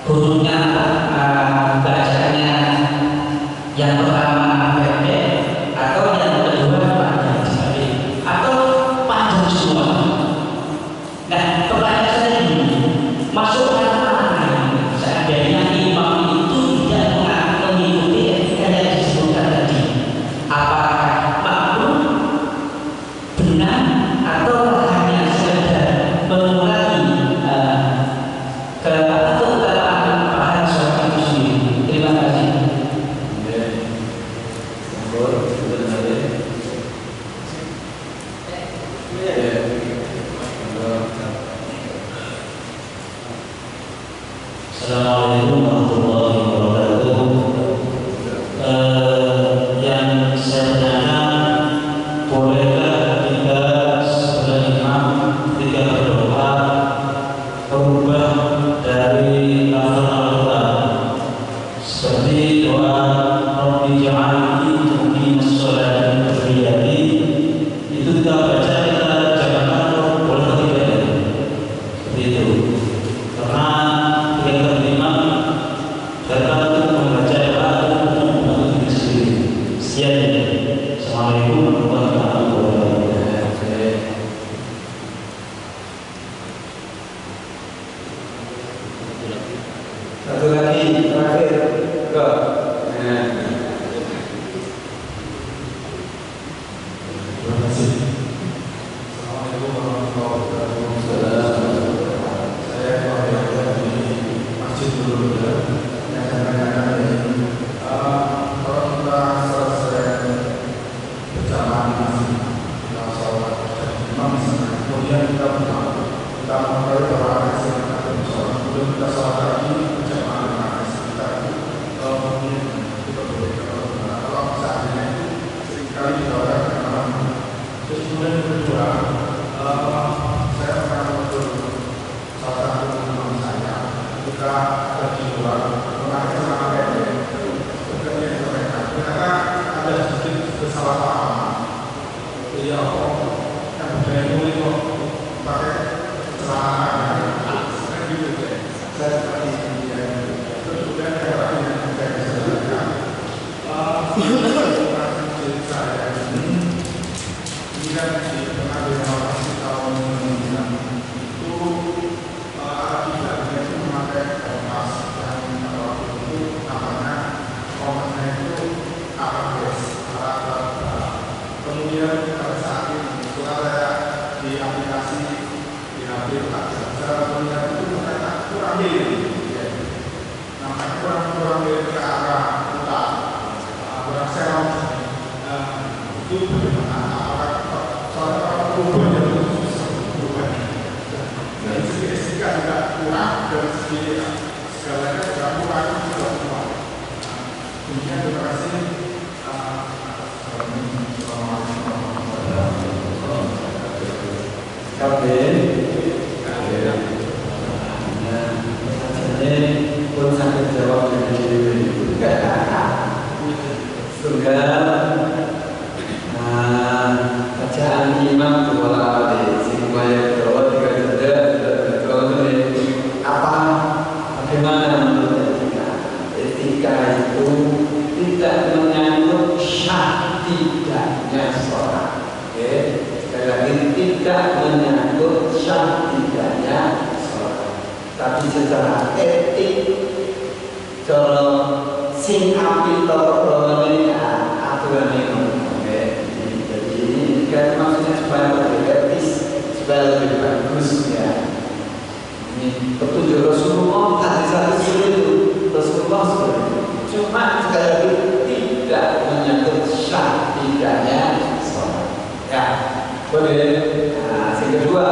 gurunya bacaannya yang pertama pendek atau yang kedua panjang sekali atau panjang semua. Nah pertanyaan saya ini, masuk mana seandainya imam itu tidak mengikuti etika yang disebutkan tadi, apakah makmum benar atau hanya sekedar mengulangi atau kelemahan paham sholat itu sendiri. Terima kasih. Assalamualaikum warahmatullahi wabarakatuh. Yang saya tanyakan, bolehkah kita sebagai imam ketika berdoa berubah dari lafaz Al-Quran seperti doa Rabbi ja'alni muqimas shalah ternyata ada sedikit kesalahpahaman. Jadi yang budaya mulia kok pakai celana gitu deh. Saya seperti ini ya. Terus kemudian yang lain yang saya bisa lakukan, saya ini kan di pengambilan lokasi tahun 96 itu akibatnya itu memakai kompas yang waktu itu namanya kompasnya itu ABS, kemudian pada saat ini setelah saya di aplikasi di HP secara melihat itu ternyata kurang miring, namanya kurang miring ke arah utara, kurang serong. Itu bagaimana? Apakah soalnya perubahan yang susah berubah? Dan segi estetika juga kurang, dan segi segalanya juga kurang juga semua. Kemudian terima kasih. Jadi pun sampai jawab dari bacaan imam kepala semuanya berdoa tiga apa bagaimana menurut etika itu tidak menyangkut syah tidaknya sholat. Sekali lagi tidak menyangkut syah tidaknya sholat, tapi secara etik cara sing api ini aturan ini. Jadi ini kan maksudnya supaya lebih etis, supaya lebih bagus ya. Ini petunjuk Rasulullah, hadis-hadis itu Rasulullah cuma sekali lagi tidak menyangkut syah tidaknya sholat. Ya, boleh. Nah, yang kedua,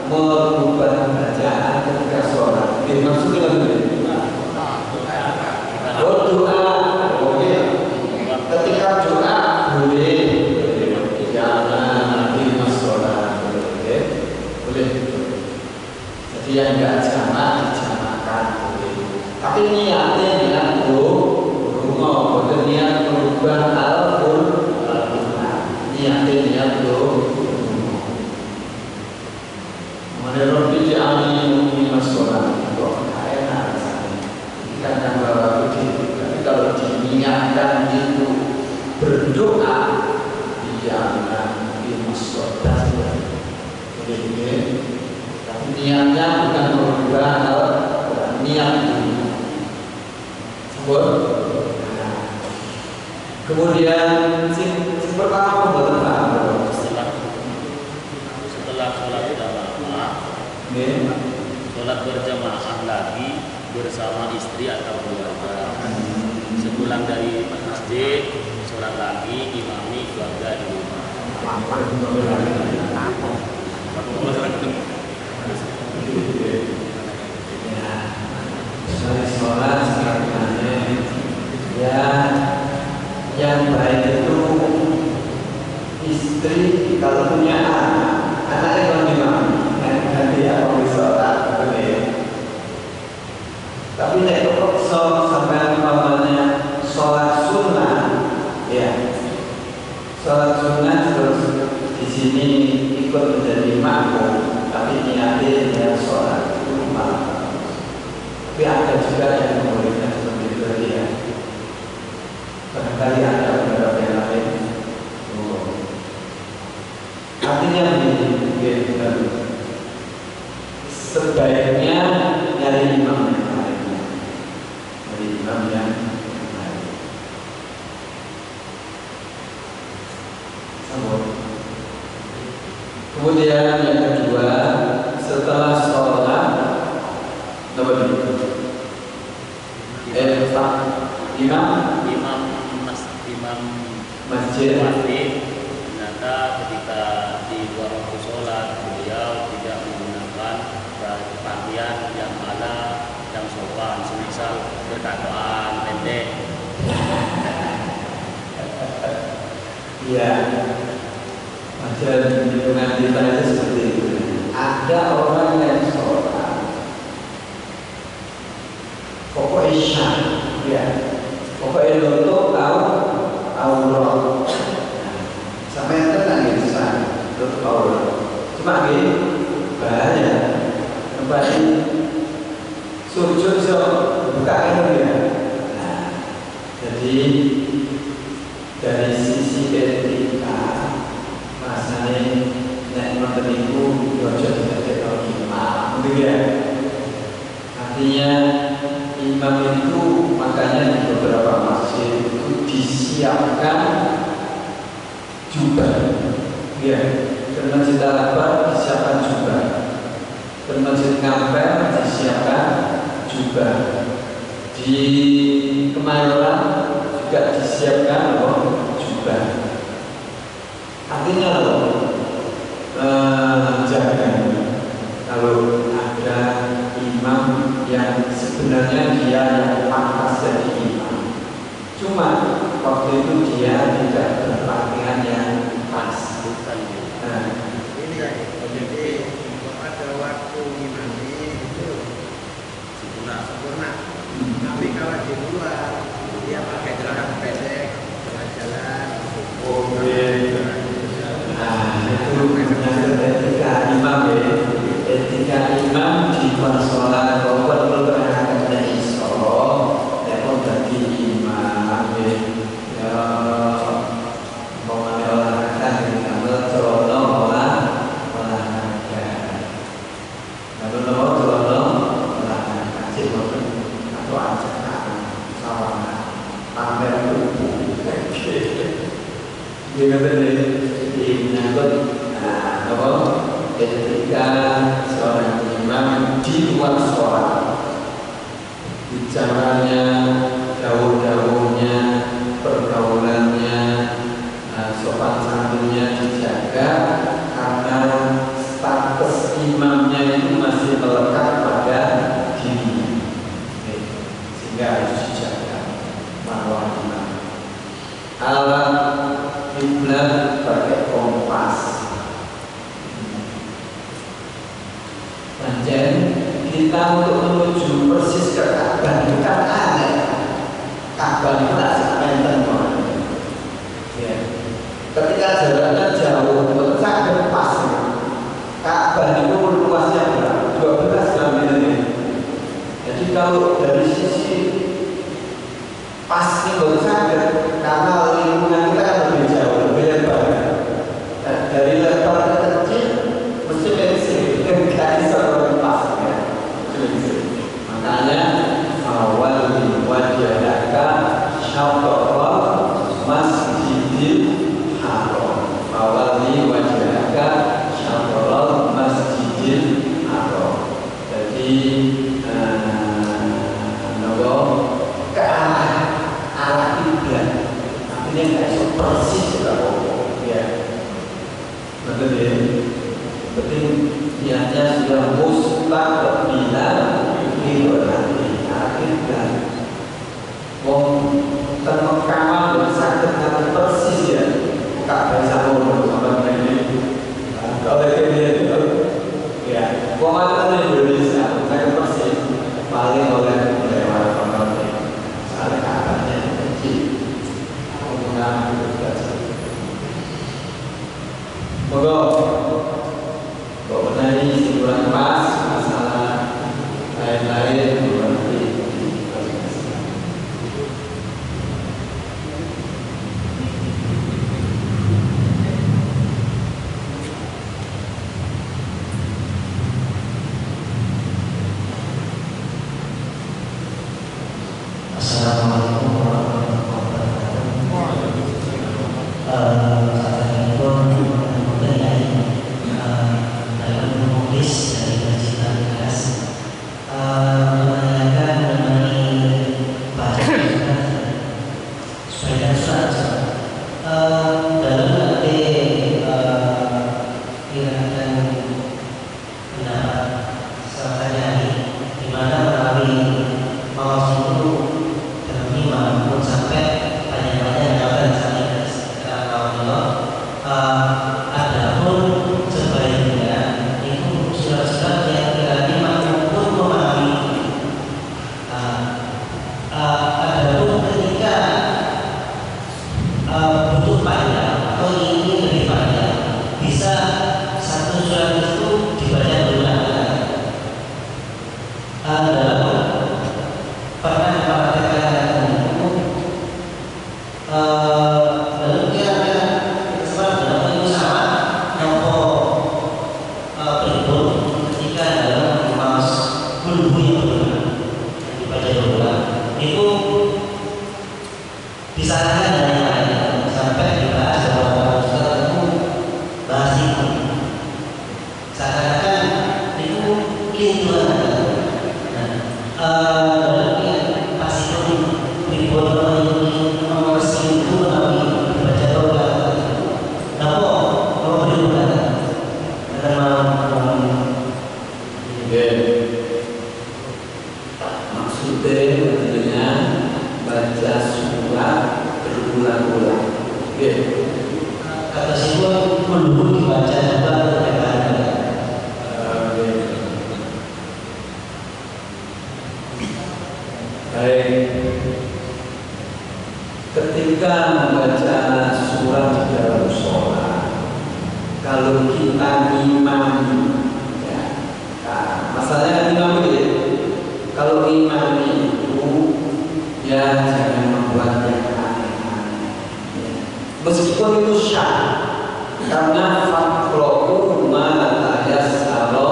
merubah bacaan ketika sholat. Ini maksudnya lebih. Doa, ketika doa boleh, jangan di sholat, boleh. Jadi yang enggak jamak dijamakan boleh. Tapi niatnya niat rumah, bukan niat merubah Al-Quran. Niatnya niat rumah. Menurut dijami di sholat, kok enak rasanya. Karena bahwa kalau diniatkan itu berdoa jangan dimasukkan tapi niatnya bukan merubah niat itu. Kemudian si pertama setelah sholat sudah lama, sholat berjamaah lagi bersama istri atau keluarga. Sepulang dari masjid, sholat lagi imami keluarga di rumah. Dari sholat sebenarnya ya yang baik itu istri kalau punya anak yang nanti aku sholat tapi nek kok sampai umpamanya sholat sunnah ya sholat sunnah terus di sini ikut menjadi makmum tapi niatnya ya sholat itu rumah. Tapi ada juga yang membolehkan seperti itu tadi ya. Barangkali ada beberapa yang lain. Artinya begini, sebaiknya dari imam yang lain, dari imam yang lain. Kemudian yang kedua, setelah sholat, apa itu? Imam masjid. Ternyata ketika di luar waktu sholat beliau tidak menggunakan pakaian yang ala yang sopan, semisal berkatuan pendek. Iya, macam lingkungan kita itu seperti itu. Ada orang yang sholat pokoknya syah, ya, pokoknya untuk tahu disiapkan jubah, ya. Ke Masjid Al-Akbar disiapkan jubah, ke Masjid Ngampel disiapkan jubah, di Kemayoran juga disiapkan jubah. Artinya jangan kalau ada imam yang sebenarnya dia yang pantas jadi imam, cuma waktu itu dia tidak berpakaian yang pas. Nah, ini jadi pada waktu imami itu sempurna. Tapi kalau di luar dia pakai celana pendek, jalan-jalan. Nah, itu menyangkut etika imam ya. Etika imam di sholat kalau berangkat dari sholat, ya pun bagi imam ya. Pokoknya olahraga dengan kamu cerono olahraga. Lalu cerono olahraga ciput atau acara sawana pamer tubuh. Gimana nih menyangkut ketika seorang imam di luar sholat, bicaranya, gaul-gaulnya, pergaulannya, sopan santunnya dijaga karena status imamnya itu masih melekat pada dirinya, sehingga harus dijaga marwah imam. Alat kiblat pakai kompas. Panjen kita untuk menuju persis ke Ka'bah itu kan aneh. Ka'bah itu tak sampai ya. Ketika jaraknya jauh, untuk sangat pas. Ka'bah itu luasnya berapa? 12 km. Jadi kalau dari sisi pas itu sangat, karena lingkungan kita kan lebih jauh, lebih lebar. Dari lebar ke kecil, mesti pensil, nggak bisa pas ya. Makanya awal wajahaka syafaqah masjidil haram. Awal wajahaka syafaqah masjidil haram. Jadi ke arah kiblat. Artinya nggak iso persis ya. Betul ya. Penting niatnya sudah muslak bila nanti akhirnya wong termekaman dan sakit nanti persis ya. Kak bisa ngomong sama ini. Kalau ini itu ya, wong ada Indonesia sakit persis paling oleh orang salah katanya kecil. Omongan moga kok menari kurang pas masalah lain-lain berarti. Assalamualaikum warahmatullahi wabarakatuh. Dalam menulis dari kajian kelas menanyakan mengenai bacaan supaya dalam arti kira-kira pendapat saya di mana melalui mawas itu terima pun sampai banyak-banyak jawaban saya ada pun sebaiknya itu surat-surat yang kiranya mampu memahami. Ada pun ketika butuh panjang atau ingin lebih panjang, bisa satu surat itu dibaca berulang kali. Pernah praktekkan itu lalu kira-kira sebab dalam itu sama nopo berikut ketika dalam mas kulbu yang berulang dibaca berulang itu disarankan dari yang lain diulang-ulang. Kata si gua menunggu dibaca juga baik. Ketika membaca surat di dalam sholat, kalau kita imami, ya, nah, masalahnya imami ya. Kalau imami itu ya jangan membuat yang aneh-aneh. Ya. Meskipun itu syah, karena fakroku ma tayassara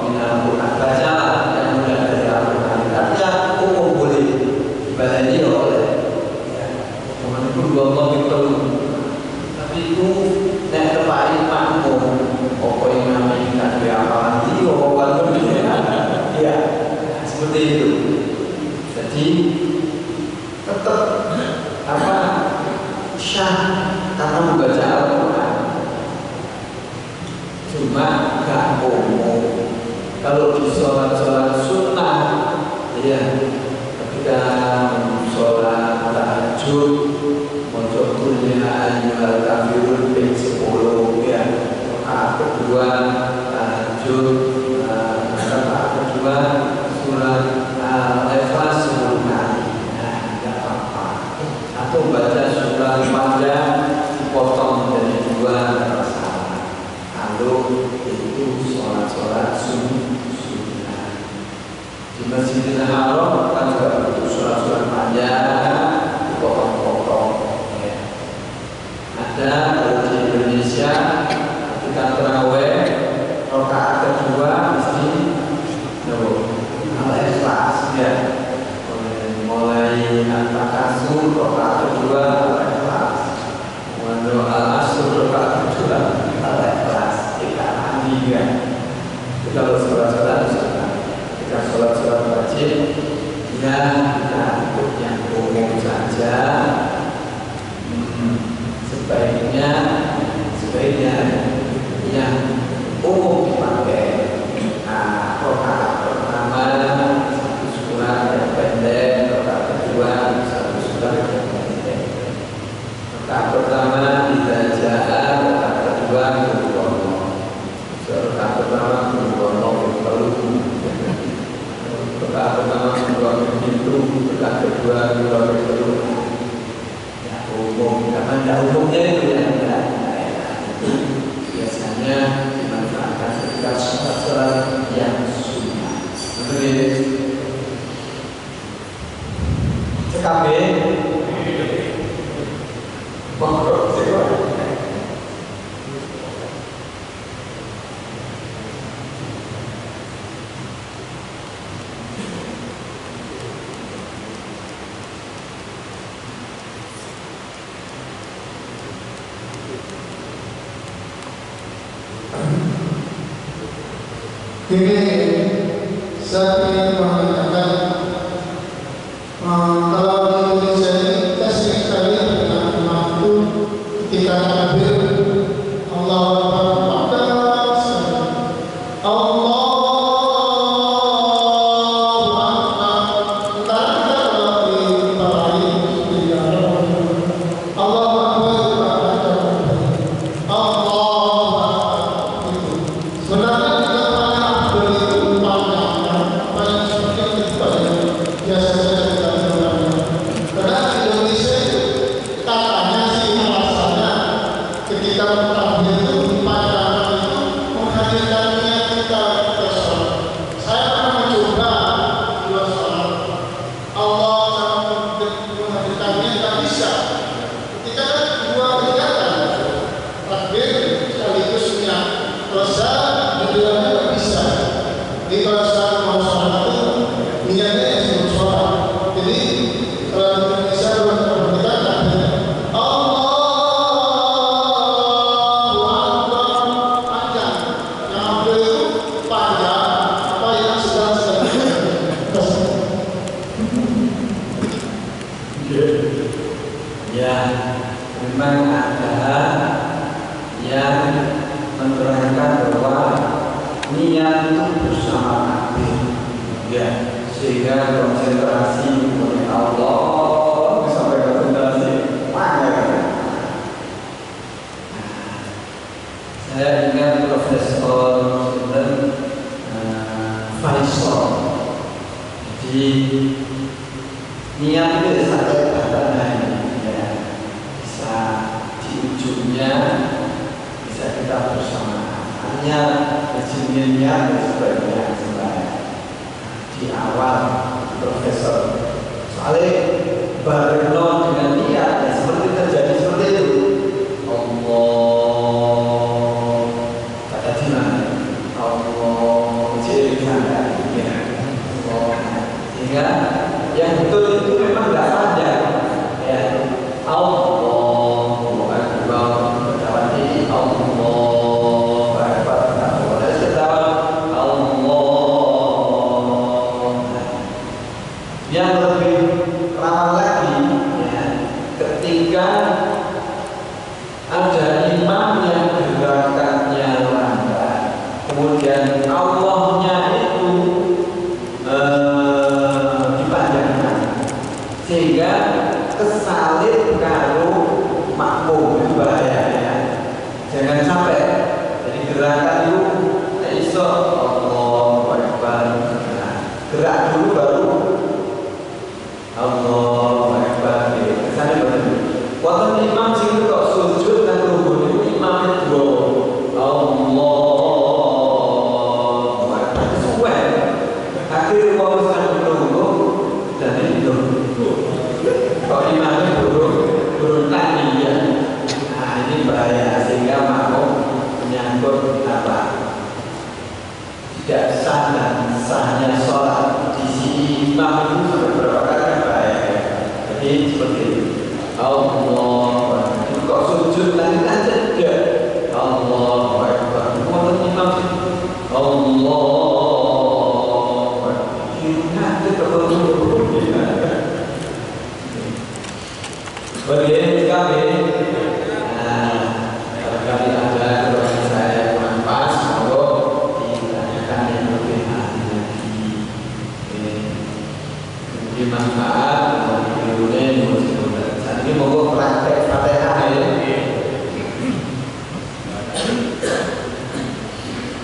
minal Qur'an, baca yang mudah dari Al-Qur'an. Tapi ya umum boleh dibacanya oleh pun Allah itu, tapi itu nek kepain makmum, pokoknya namanya kan dia apa lagi, ya seperti itu. Jadi tetap apa syah karena membaca Al-Quran, cuma gak umum. Kalau di sholat sunnah, ya ketika sholat tahajud untuk kuliah ayyuhal kafirun bin 10 ya, rakaat kedua tahajud, rakaat kedua surat Al-Ikhlas 10 kali. Nah, tidak apa-apa. Atau baca surat panjang dipotong menjadi 2, tidak masalah. Kalau itu sholat sunnah. Di Masjidil Haram kan juga begitu, surat-surat panjang dipotong-potong. Ada kalau di Indonesia ketika terawih rakaat kedua mesti Al-Ikhlas ya, mulai Al-Takasur rakaat kedua Al-Ikhlas, mulai Al-Asr rakaat kedua Al-Ikhlas, kita mandi ya. Kalau sholat-sholat kita sholat-sholat wajib ya kita ikut yang umum saja. Sebaiknya yang umum dipakai. Nah, rakaat pertama satu surat yang pendek, rakaat kedua satu surat yang pendek. Rakaat pertama dibaca, rakaat kedua berdoa. Rakaat pertama berdoa itu rakaat pertama berdoa begitu, rakaat kedua berdoa begitu. Umum, karena ada umumnya itu yang biasanya dimanfaatkan ketika sholat yang sunnah. CKB monggo silakan. Ini saya ingin mengatakan kalau di Indonesia ini kita sering sekali dengan imam itu ketika takbir Allahu Akbar Allahu Akbar. Entah kita kalau di Bali Allahu Akbar Allahu Akbar itu sebenarnya ya memang ada yang menerangkan bahwa niat itu bersama takbir, ya, sehingga konsentrasi oleh Allah sampai konsentrasi mana Saya ingat Profesor Faisal. Jadi niat itu sampai kata ya, bisa di ujungnya bisa kita bersama. Hanya kejadiannya sebaiknya sembahyang di awal Profesor. Soalnya bareng dengan niat ya, seperti terjadi seperti itu. Allah kata dimana? Allah jadi sana ya. Sehingga yang betul itu memang tidak panjang ya. Allahu Akbar berjalan di Allah Akbar boleh sedang Allah. Yang lebih ramah lagi ya, ketika ada imam yang gerakannya lambat, kemudian Allahnya itu dipanjangkan sehingga kesalib karo makmum, itu bahaya ya. Jangan sampai jadi gerakan itu iso Allahu Akbar, gerak dulu baru Allahu Akbar. Kesannya begitu. Wonten imam sing kok sujud nang rukun itu imam itu Allahu Akbar. Suwe. Akhir wong sing rukun dan itu. Kok imamnya burung tani ya. Nah, ini bahaya sehingga makmum menyangkut apa? Tidak sah dan sahnya sholat di sini imam itu sampai berapa kali bahaya. Jadi seperti itu. Allah itu kok sujud lagi kan tidak Allah Akbar. Wonten imam Allah ingat betul-betul bagaimana sekali. Nah, barangkali ada keluarga saya kurang pas, kalau ditanyakan yang lebih ahli lagi. Jadi manfaat ilmunya saat ini mau praktek Fatihah ya.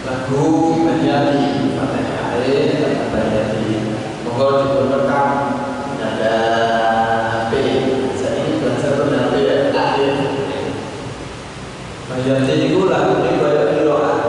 Lagu menjadi Fatihah menjadi mau dibenarkan ada HP. Saya ini belajar benar ya. Menjadi itu lagu ini banyak kiroan.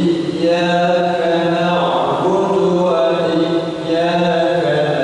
Iyyaka na'budu wa iyyaka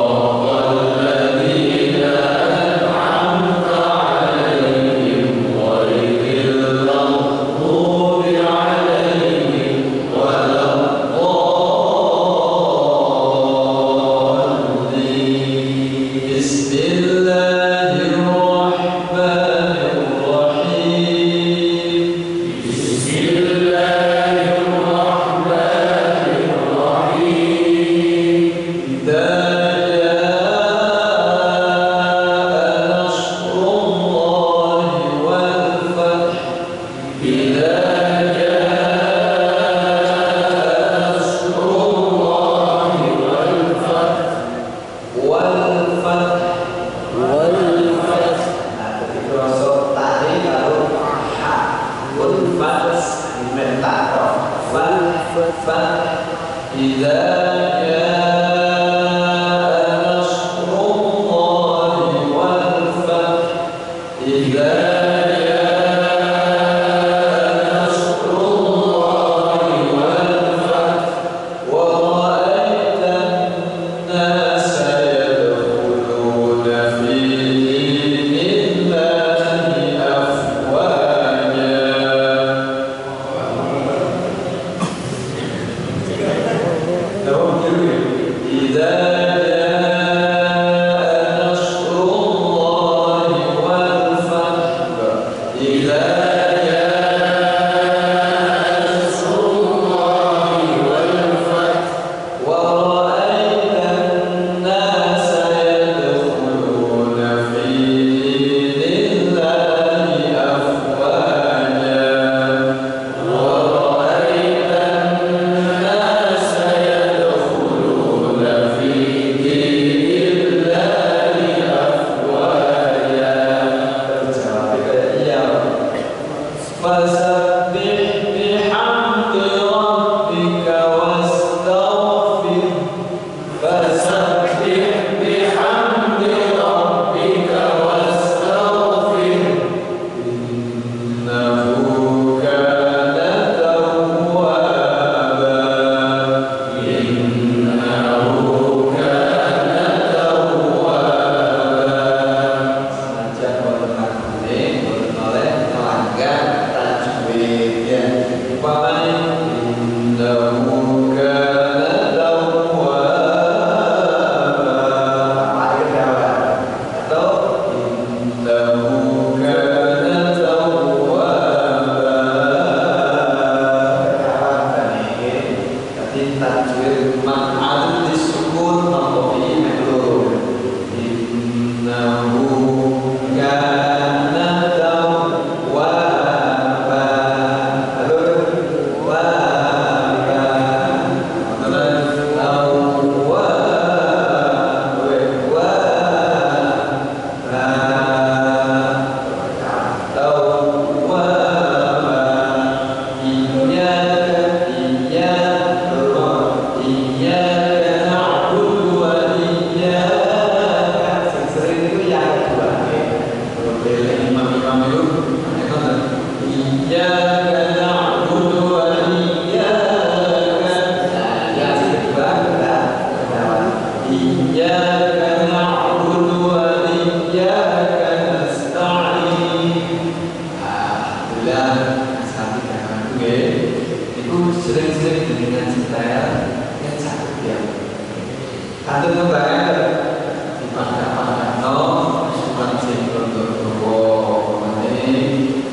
وما أدراك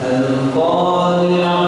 ما القارعة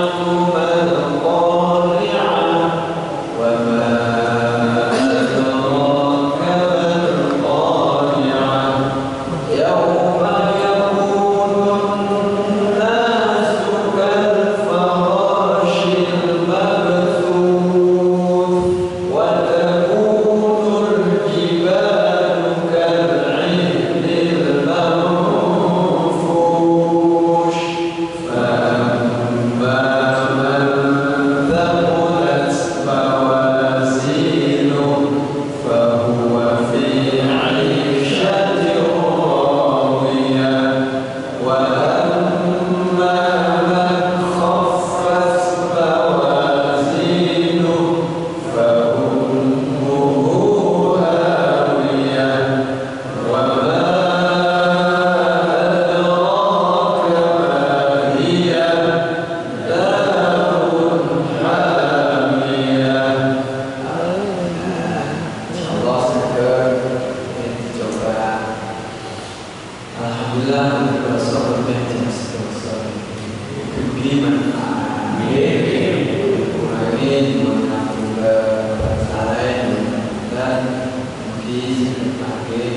makin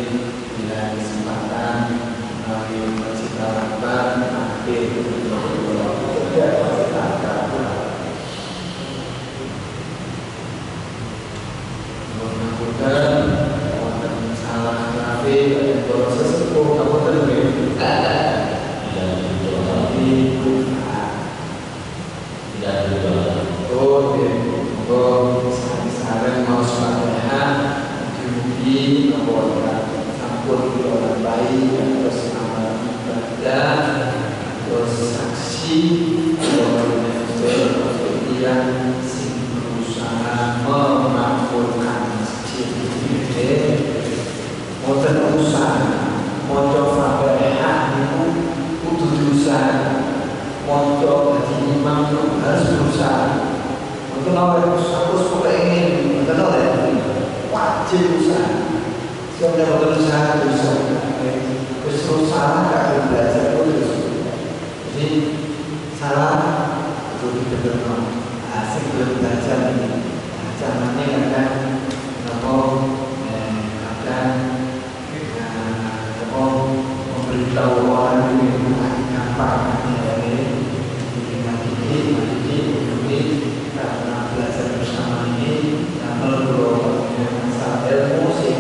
bila kesempatan makin mencipta harapan makin tidak mencipta mudah-mudahan wonten salah kafe dan proses sepuh kamu terlebih mau sepatutnya diuji bahwa sampun orang baik terus amal ibadah terus saksi bahwa yang sing berusaha memakmurkan masjid ini mau usaha mau coba itu kudu berusaha mau coba jadi imam itu harus berusaha untuk aku suka ingin betul ya wajib usaha siapa berusaha terus salah gak belajar terus jadi salah itu dibetul asik belum belajar ini zamannya kadang kadang memberitahu orang ini bukan gampang ini karena belajar bersama ini yang perlu masalah ilmu sih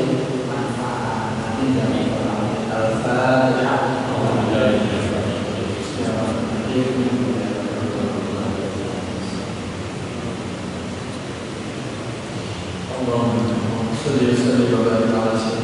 manfaat nanti dari orang Al-Fatihah Allahumma salli wa barik ala